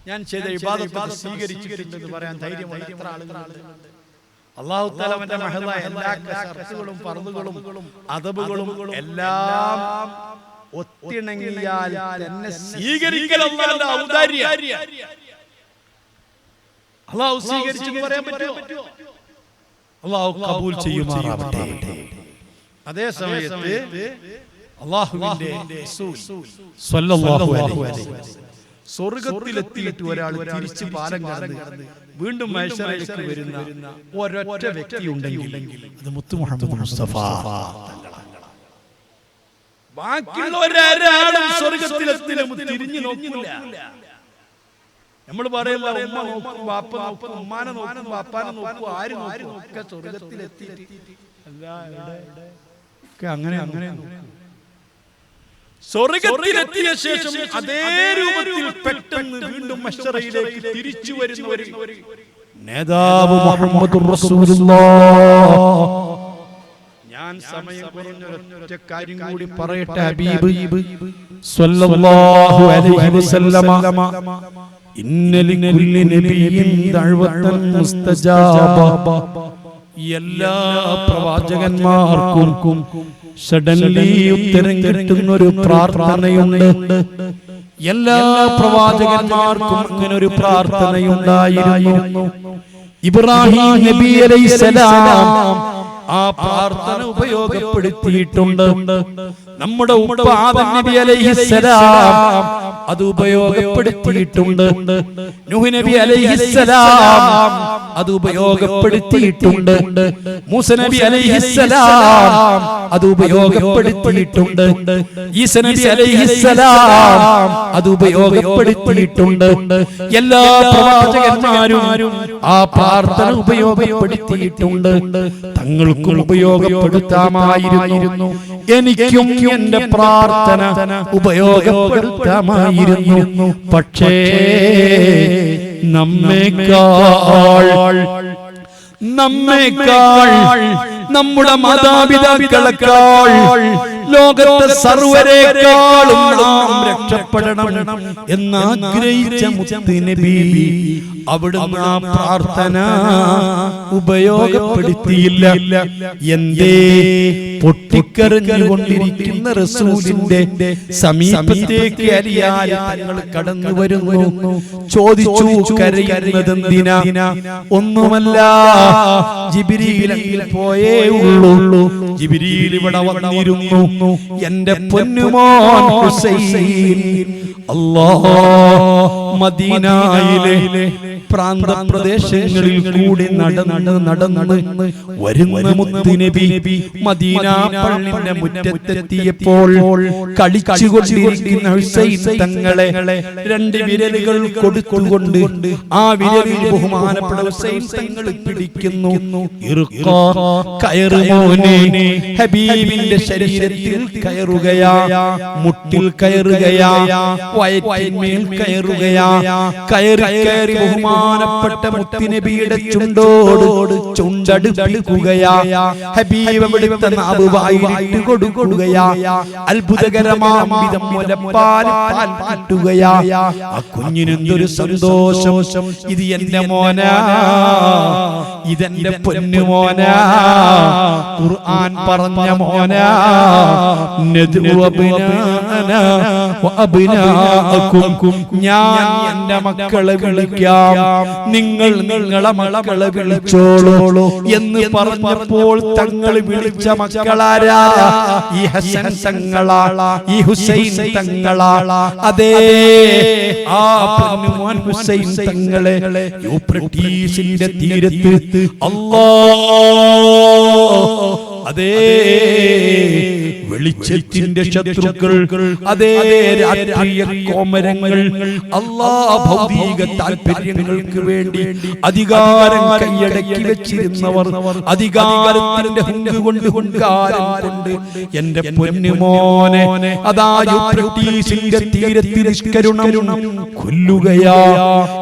ഞാൻ ചെയ്ത ഇബാദത്ത് സ്വീകരിച്ചിട്ടുണ്ടെന്ന് പറയാൻ ധൈര്യമുള്ള എത്ര ആളുകളുണ്ട്? അല്ലാഹു തആല അവന്റെ മഹത്തായ എല്ലാ ശർത്തുകളും ഫർളുകളും അദബുകളും എല്ലാം ഒത്തിണങ്ങിയാൽ തന്നെ സ്വീകരിക്കൽ അല്ലാഹുവിന്റെ ഔദാര്യം. അല്ലാഹു സ്വീകരിച്ചെന്ന് പറയാൻ പറ്റുമോ? അല്ലാഹു കബൂൽ ചെയ്യുമാറാകട്ടെ. അതേ സമയത്ത് അല്ലാഹുവിന്റെ റസൂൽ സ്വല്ലല്ലാഹു അലൈഹി വസല്ലം സ്വർഗ്ഗത്തിലെത്തിയിട്ട് ഒരാൾ തിരിച്ച് പാലം കടന്ന് വീണ്ടും മഹ്ശറിലേക്ക് വരുന്ന ഒരൊറ്റ വ്യക്തി ഉണ്ടെങ്കിൽ അത് മുത്തു മുഹമ്മദ് മുസ്തഫ. ബാക്കിയുള്ളവരാരും സ്വർഗ്ഗത്തിലെത്തിലും തിരിഞ്ഞു നോക്കില്ല. നമ്മൾ പറയില്ല ഉമ്മ നോക്കും, വാപ്പ നോക്കും, ഉമ്മാനെ നോക്കും, വാപ്പാനെ നോക്കും, ആര് നോക്കും, ഒക്കെ സ്വർഗ്ഗത്തിലെത്തി അങ്ങനെ സ്വർഗ്ഗത്തിലെത്തിയ ശേഷം അതേ രൂപത്തിൽ പെട്ടെന്ന് വീണ്ടും മഹ്ശറിലേക്ക് തിരിച്ചു വരുന്ന ഒരു നേതാവ് മുഹമ്മദുർ റസൂലുള്ളാഹ്. ഞാൻ സമയം കുറഞ്ഞൊരൊറ്റ കാര്യം കൂടി പറയട്ടെ. ഹബീബ് സ്വല്ലല്ലാഹു അലൈഹി വസല്ലമ ഇന്ന ലികുല്ലി നബിയ്യിൻ ദഅവതൻ മുസ്തജാബ. എല്ലാ പ്രവാചകന്മാർക്കും സഡൻലി ഉത്തരം കിട്ടുന്ന ഒരു പ്രാർത്ഥനയുണ്ട്. എല്ലാ പ്രവാചകന്മാർക്കും അങ്ങനെ ഒരു പ്രാർത്ഥനയുണ്ടായിരുന്നു. ഇബ്രാഹിം നബി അലൈഹിസ്സലാം ആ പ്രാർത്ഥന ഉപയോഗപ്പെടുത്തിയിട്ടുണ്ട്. നമ്മുടെ ഉപ്പ ആദം നബി അലൈഹിസ്സലാം അത് ഉപയോഗപ്പെടുത്തിയിട്ടുണ്ട്. നൂഹ് നബി അലൈഹിസ്സലാം അത് ഉപയോഗപ്പെടുത്തിയിട്ടുണ്ട്. മൂസ നബി അലൈഹിസ്സലാം അത് ഉപയോഗപ്പെടുത്തിയിട്ടുണ്ട്. ഈസ നബി അലൈഹിസ്സലാം അത് ഉപയോഗപ്പെടുത്തിയിട്ടുണ്ട്. എല്ലാ പ്രവാചകന്മാരും ആ പ്രാർത്ഥന ഉപയോഗപ്പെടുത്തിയിട്ടുണ്ട്. തങ്ങൾക്കും ഉപയോഗപ്പെടുത്താമായിരുന്നു, എനിക്കും എന്റെ പ്രാർത്ഥന ഉപയോഗപ്പെടുത്താമായിരുന്നു. പക്ഷേ നമ്മേക്കാൾ നമ്മുടെ മാതാപിതാക്കളെക്കാൾ ലോകത്തെ സർവ്വരേക്കാളും നാം രക്ഷപ്പെടണം എന്നാഗ്രഹിച്ച മുത്ത് നബി അവിടുന്ന് ആ പ്രാർത്ഥന ഉപയോഗപ്പെടുത്തിയില്ല. എന്തേ? പൊട്ടിക്കരഞ്ഞുകൊണ്ടിരിക്കുന്ന റസൂലിന്റെ സമീപത്തേക്ക് അലിയാരി തങ്ങൾ കടന്നു വരുന്നു. ചോദിച്ചു, കരയുന്നതെന്തിനാ? ഒന്നുമല്ല, ജിബ്രീൽ പോയേ ഉള്ളൂ. ജിബ്രീൽ ഇവിടെ വന്നിരുന്നു. എന്റെ പൊന്നുമോൻ ഹുസൈൻ അല്ലാഹ് മദീനയിലെ പ്രാന്തപ്രദേശങ്ങളിൽ കൂടി നടന്ന് വരുന്ന മുത്തുനബി മദീന പള്ളിയുടെ മുറ്റത്തെത്തിയപ്പോൾ കളിച്ചുകൊണ്ടിരിക്കുന്ന ഹുസൈൻ തങ്ങളെ രണ്ട് വിരലുകൾ കൊടുത്തുകൊണ്ട് ആ വിരലിൽ ബഹുമാനപ്പെട്ട ഹുസൈൻ തങ്ങൾ പിടിക്കുന്നു. കയറ് മോനെ, ഹബീബിന്റെ ശരീരത്തിൽ കയറുകയാ, മുട്ടിൽ കയറുകയാ, വയറ്റിന്മേൽ കയറുകയാ. കയറി ബഹുമാനപ്പെട്ട മുത്തുനബിയുടെ ചുണ്ടോട് ചുണ്ടടുപ്പിക്കുകയാ. ഹബീബ് അവിടുത്തെ നാവ് വായിലിട്ട് കൊടുക്കുകയാ. അത്ഭുതകരമാം വിധം മുലപ്പാൽ കിട്ടുകയാ. ആ കുഞ്ഞിനെന്തൊരു സന്തോഷം. ഇത് എന്റെ മോനാ, ഇതെന്റെ പൊന്നു മോനാ, ഖുർആൻ പറഞ്ഞ മോനാ. ഞാൻ എന്റെ മക്കളെ വിളിക്കാം, നിങ്ങൾ നിങ്ങളെ മക്കളെ വിളിച്ചോളൂ എന്ന് പറഞ്ഞപ്പോൾ തങ്ങൾ വിളിച്ച മക്കളാരാ? ഈ ഹസൻ തങ്ങളാ, ഈ ഹുസൈൻ തങ്ങളാ. അതേ, ആ പൊന്നുമോൻ ഹുസൈൻ തങ്ങളെ യൂഫ്രട്ടീസിന്റെ തീരത്ത് അതേ വെളിച്ചത്തിന്റെ ശത്രുക്കൾ, അതേ രാഷ്ട്രീയ കോമരങ്ങൾ, ഭൗതിക താല്പര്യങ്ങൾക്ക് വേണ്ടി അധികാരം കൈയടക്കി വെച്ചിരുന്നവർ, അധികാരത്തിന്റെ ഹുങ്കാരം കൊണ്ട് എന്റെ പൊന്നുമോനെ അതാ യൂഫ്രട്ടീസിന്റെ തീരത്ത് നിഷ്കരുണം കൊല്ലുകയാ.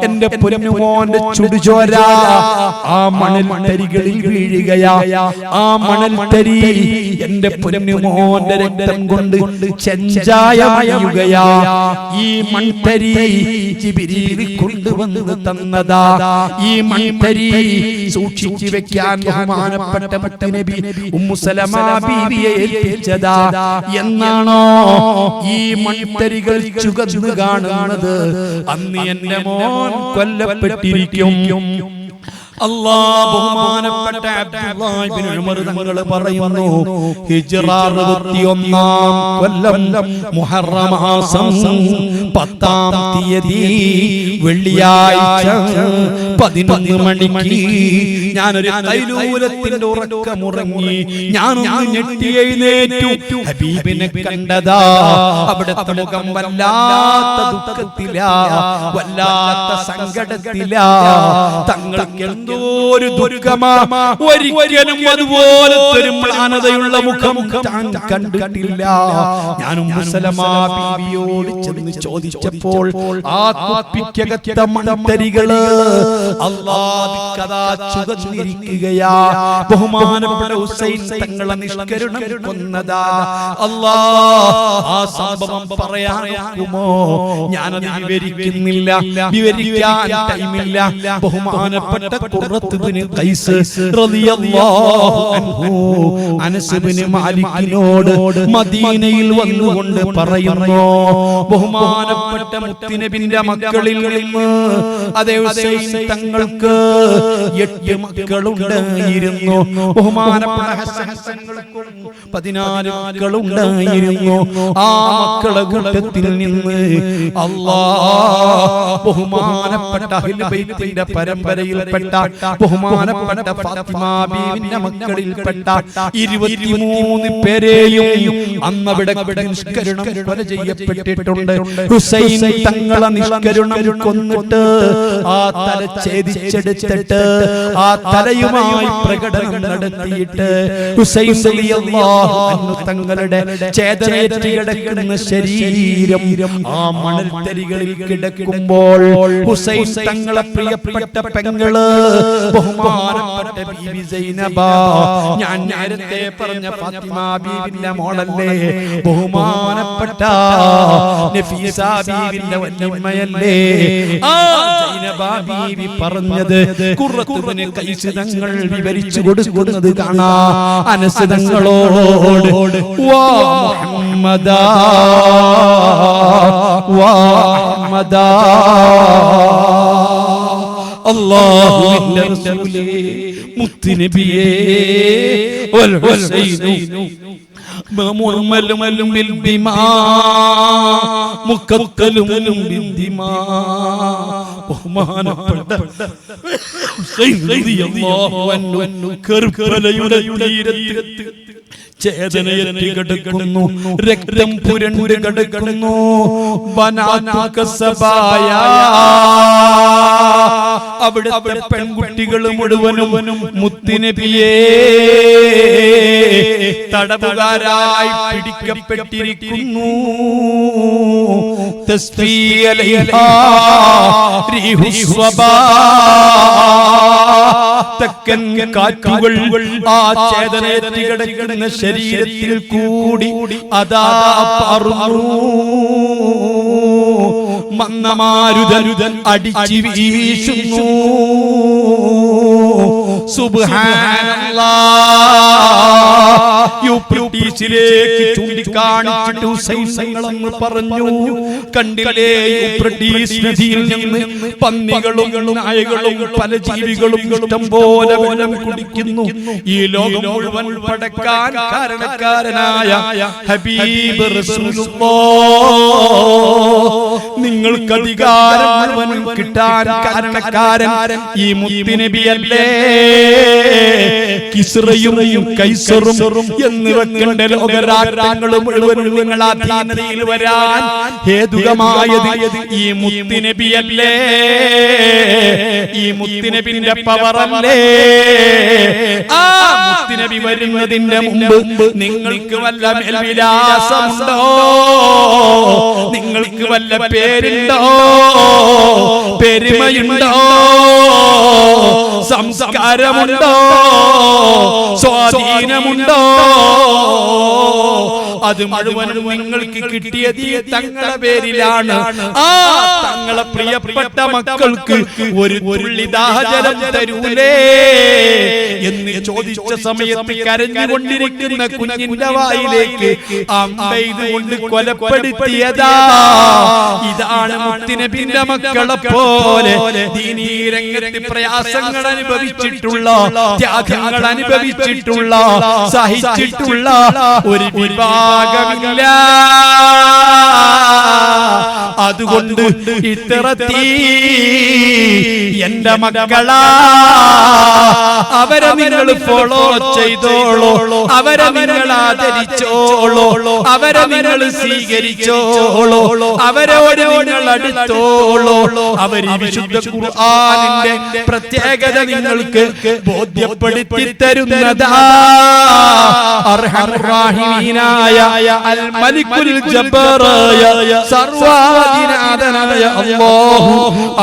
എന്റെ പൊന്നുമോന്റെ ചുടുചോര ആ മണൽത്തരികളിൽ വീഴുകയാ. ആ മണൽത്തരി എന്റെ പൊന്നുമോന്റെ രക്തം കൊണ്ട് ചെഞ്ചായമായുകയാ. ഈ മൺതരി ജിബ്രീൽ കൊണ്ടുവന്ന് തന്നതാ. ഈ മൺതരി സൂക്ഷിച്ചു വെക്കാൻ ബഹുമാനപ്പെട്ട മുത്തുനബി ഉമ്മു സലമ ബീവിയെ ഏൽപ്പിച്ചതാ. എന്നാണോ ഈ മൺതരികൾ ചുകന്നു കാണുന്നത്, അന്ന് എന്റെ മോൻ കൊല്ലപ്പെട്ടിരിക്കും. ബഹുമാനപ്പെട്ട അബ്ദുല്ലാഹ് ഇബ്നു ഉമർ തങ്ങൾ പറയുന്നു, ഹിജ്റ 61-ാം കൊല്ലം മുഹറം മാസം 10-ാം തീയതി വെള്ളിയാഴ്ച 11 മണിക്ക് ഞാനൊരു തൈലൂലത്തിന്റെ ഉറക്കമുറങ്ങി. ഞാനൊന്ന് ഞെട്ടി എഴുന്നേറ്റു. ഹബീബിനെ കണ്ടതാ. അവിടുത്തെ മുഖം വല്ലാത്ത ദുഃഖത്തിലാ, വല്ലാത്ത സങ്കടത്തിലാ. തങ്ങൾക്ക് ഒരു ദുർഗമാ, ഒരിക്കലും അതുപോലത്തെ ഒരു മ്ലാനതയുള്ള മുഖം താൻ കണ്ടിട്ടില്ല. ഞാൻ ഉമ്മു സലമ ബീവിയോട് ചെന്ന് ചോദിച്ചപ്പോൾ ആ കുപ്പിക്കകത്ത മൺതരികള് അല്ലാഹ് ചുവന്നിരിക്കുകയാ. ബഹുമാനപ്പെട്ട ഹുസൈൻ തങ്ങളെ നിഷ്കരുണം കൊന്നതാ. അല്ലാഹ് ആ സംഭവം പറയാമോ? ഞാനത് വിവരിക്കുന്നില്ല, വിവരിക്കാൻ ടൈമില്ല. ബഹുമാനപ്പെട്ട ഖുറത്ത് ഇബ്നു ഖൈസ് റളിയല്ലാഹു അൻഹു അനസ് ഇബ്നു മാലിക്കിനോട് മദീനയിൽ വന്നുകൊണ്ട് പറയുന്നു, ബഹുമാനപ്പെട്ട മുത്തുനബിന്റെ മക്കളിൽ നിന്ന് അതേ ഹുസൈൻ തങ്ങൾക്ക് 8 മക്കളുണ്ടായിരുന്നു. ബഹുമാനപ്പെട്ട ഹസൻ തങ്ങൾക്കും 14 മക്കളുണ്ടായിരുന്നു. ആ മക്കളുടെ കൂട്ടത്തിൽ നിന്ന് അല്ലാഹ് ബഹുമാനപ്പെട്ട അഹ്ലുൽ ബൈത്തിന്റെ പരമ്പരയിൽപ്പെട്ട ബഹുമാനപ്പെട്ട ഫാത്തിമ ബീവിന്റെ മക്കളിൽപ്പെട്ട 23 പേരെയും അന്നവിടെ നിഷ്കരണം ചെയ്യപ്പെട്ടിട്ടുണ്ട്. ഹുസൈൻ തങ്ങളെ നിഷ്കരണം കൊന്നിട്ട് ആ തല ഛേദിച്ചെടുത്തിട്ട് ആ തലയുമായി പ്രകടനം നടത്തിയിട്ട് ഹുസൈൻ റളിയല്ലാഹു അൻഹു തങ്ങളുടെ ചേതനയേറ്റ് കിടക്കുന്ന ശരീരം ആ മണൽത്തരികളിൽ കിടക്കുമ്പോൾ ഹുസൈൻ തങ്ങളെ പ്രിയപ്പെട്ട പെങ്ങള് ബഹുമാനപ്പെട്ട ബീബി സൈനബ, ഞാൻ നേരത്തെ പറഞ്ഞ ഫാത്തിമ ബീവിന്റെ മോളല്ലേ, ബഹുമാനപ്പെട്ട നഫീസ ബീവിന്റെ വല്യമ്മയല്ലേ, ആ സൈനബ ബീവി പറഞ്ഞത് ഖുറത്ത് ഇബ്നു ഖൈസ് തങ്ങൾ വിവരിച്ചു കൊടുക്കുന്നത് കാണാം. അനസ് തങ്ങളോട് വാ മുഹമ്മദാ വാ മുഹമ്മദാ അല്ലാഹുവിന്റെ റസൂലേ മുത്തുനബിയേ വൽ ഹുസൈനു മുഅമ്മലും ബിൽദിമാ മുക്കത്തലും ബിൽദിമാ ബഹുമാനപ്പെട്ട ഹുസൈൻ റളിയല്ലാഹു അൻഹു കർബലയുടെ തീരത്ത് ചേതനയറ്റി കിടക്കുന്നു, രക്തം പുരണ്ട് കിടക്കുന്നു. ബനാതുകസബായ അവിടുത്തെ പെൺകുട്ടികൾ മുഴുവനും മുത്തുനബിയേ തടവുകാരായി പിടിക്കപ്പെട്ടിരിക്കുന്നു. തസ്ഫീ അലൈഹാ റിഹുസ്വബാ തെക്കൻ കാറ്റുകൾ ആ ചേതനയറ്റി കിടക്കുന്ന ശരീരത്തിൽ കൂടി അതാ പാറുന്നു. മന്ദമാരുതൻ അടിച്ചു വീശുന്നു. സുബ്ഹാനല്ലാഹ്. യൂഫ്രട്ടീസിലേക്ക് ചൂണ്ടിക്കാണിച്ചിട്ട് ഹുസൈൻ തങ്ങളെന്ന് പറഞ്ഞു, കണ്ടില്ലേ യൂഫ്രട്ടീസ് നദിയിൽ നിന്ന് പന്നികളും നായകളും പല ജീവികളും ഇഷ്ടം പോലെ വെള്ളം കുടിക്കുന്നു. ഈ ലോകം മുഴുവൻ പടക്കാൻ കാരണക്കാരനായ ഹബീബ് റസൂലുള്ളാഹ്, നിങ്ങൾക്ക് അധികാരം മുഴുവൻ കിട്ടാൻ കാരണക്കാരൻ ഈ മുത്തുനബിയല്ലേ? കിസ്റയും കൈസറും എന്നിവക്കണ്ട ലോകരാജ്യങ്ങളും മുഴുവൻ നിങ്ങളുടെ അധീനതയിൽ വരാൻ ഹേതുകമായത് ഈ മുത്തുനബിയല്ലേ? ഈ മുത്തുനബിന്റെ പവറല്ലേ? ആ മുത്തുനബി വരുന്നതിന്റെ മുമ്പ് നിങ്ങൾക്ക് വല്ല മേൽവിലാസമുണ്ടോ? നിങ്ങൾക്ക് വല്ല പേരുണ്ടോ? പെരുമയുണ്ടോ? സംസ്കാരമുണ്ടോ? സ്വാധീനമുണ്ടോ? അത് മുഴുവനും നിങ്ങൾക്ക് കിട്ടിയത് ഈ തങ്ങളുടെ പേരിലാണ്. ആ തങ്ങളെ പ്രിയപ്പെട്ട മക്കൾക്ക് ഒരു തുള്ളി ദാഹജലം തരൂലേ എന്ന് ചോദിച്ച സമയത്ത് കരഞ്ഞുകൊണ്ടിരിക്കുന്ന കുഞ്ഞിന്റെ വായിലേക്ക് അമ്പെയ്തുകൊണ്ട് കൊലപ്പെടുത്തിയതാ. ഇതാണ് മുത്തുനബിന്റെ മക്കളെ പോലെ ദീനീ രംഗത്ത് പ്രയാസങ്ങൾ അനുഭവിച്ചിട്ടുള്ള, ത്യാഗങ്ങൾ അനുഭവിച്ചിട്ടുള്ള, സഹിച്ചിട്ടുള്ള ഒരു വിഭാഗമില്ല. അതുകൊണ്ട് ഇത്തരത്തി എന്റെ മക്കളാ, അവരെ നിങ്ങൾ ഫോളോ ചെയ്തോളൂ, അവരെ നിങ്ങൾ ആദരിച്ചോളൂ, അവരെ നിങ്ങൾ സ്വീകരിച്ചോളൂ, അവരോട് നിങ്ങൾ അടുത്തോളൂ. അവർ വിശുദ്ധ ഖുർആനിന്റെ പ്രത്യേകത നിങ്ങൾക്ക് ബോധ്യപ്പെടുത്തി തരുന്നതാ. അർഹമുർ റഹീമീനായ അൽ മലിക്കുൽ ജബ്ബാറായ സർവ്വാധിനാഥനായ അല്ലാഹു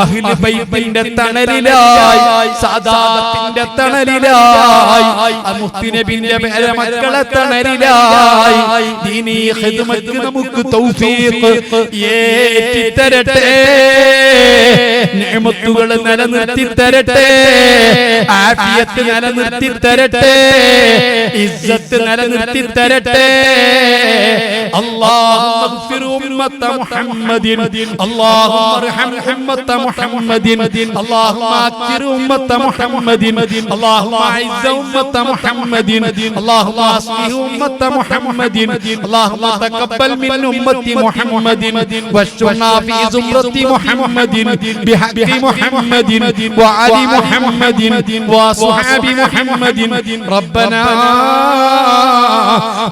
അഹ്ലു ബൈത്തിന്റെ തണലിലായി, സാദാത്തിന്റെ തണലിലായി, മുത്തുനബിന്റെ പേരമക്കളെ തണലിലായി ദീനീ ഖിദ്മത്ത് നമുക്ക് തൗഫീഖ് ഏറ്റി തരട്ടെ. നിഅമത്തുകൾ നിലനിർത്തി തരട്ടെ, ആഫിയത്ത് നിലനിർത്തി തരട്ടെ, ഇസ്സത്ത് നിലനിർത്തി തരട്ടെ. اللهم اغفر أمة محمد، اللهم ارحم أمة محمد، اللهم أكثر أمة محمد، اللهم أعز أمة محمد، اللهم أصلح أمة محمد، اللهم تقبل من أمة محمد واشرنا في زمرة محمد بحق محمد وآل محمد وأصحاب محمد. ربنا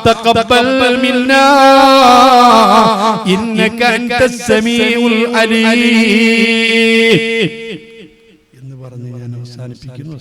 تقبل منا إنك أنت السميع العليم എന്ന് പറഞ്ഞ് ഞാൻ അവസാനിപ്പിക്കുന്നു.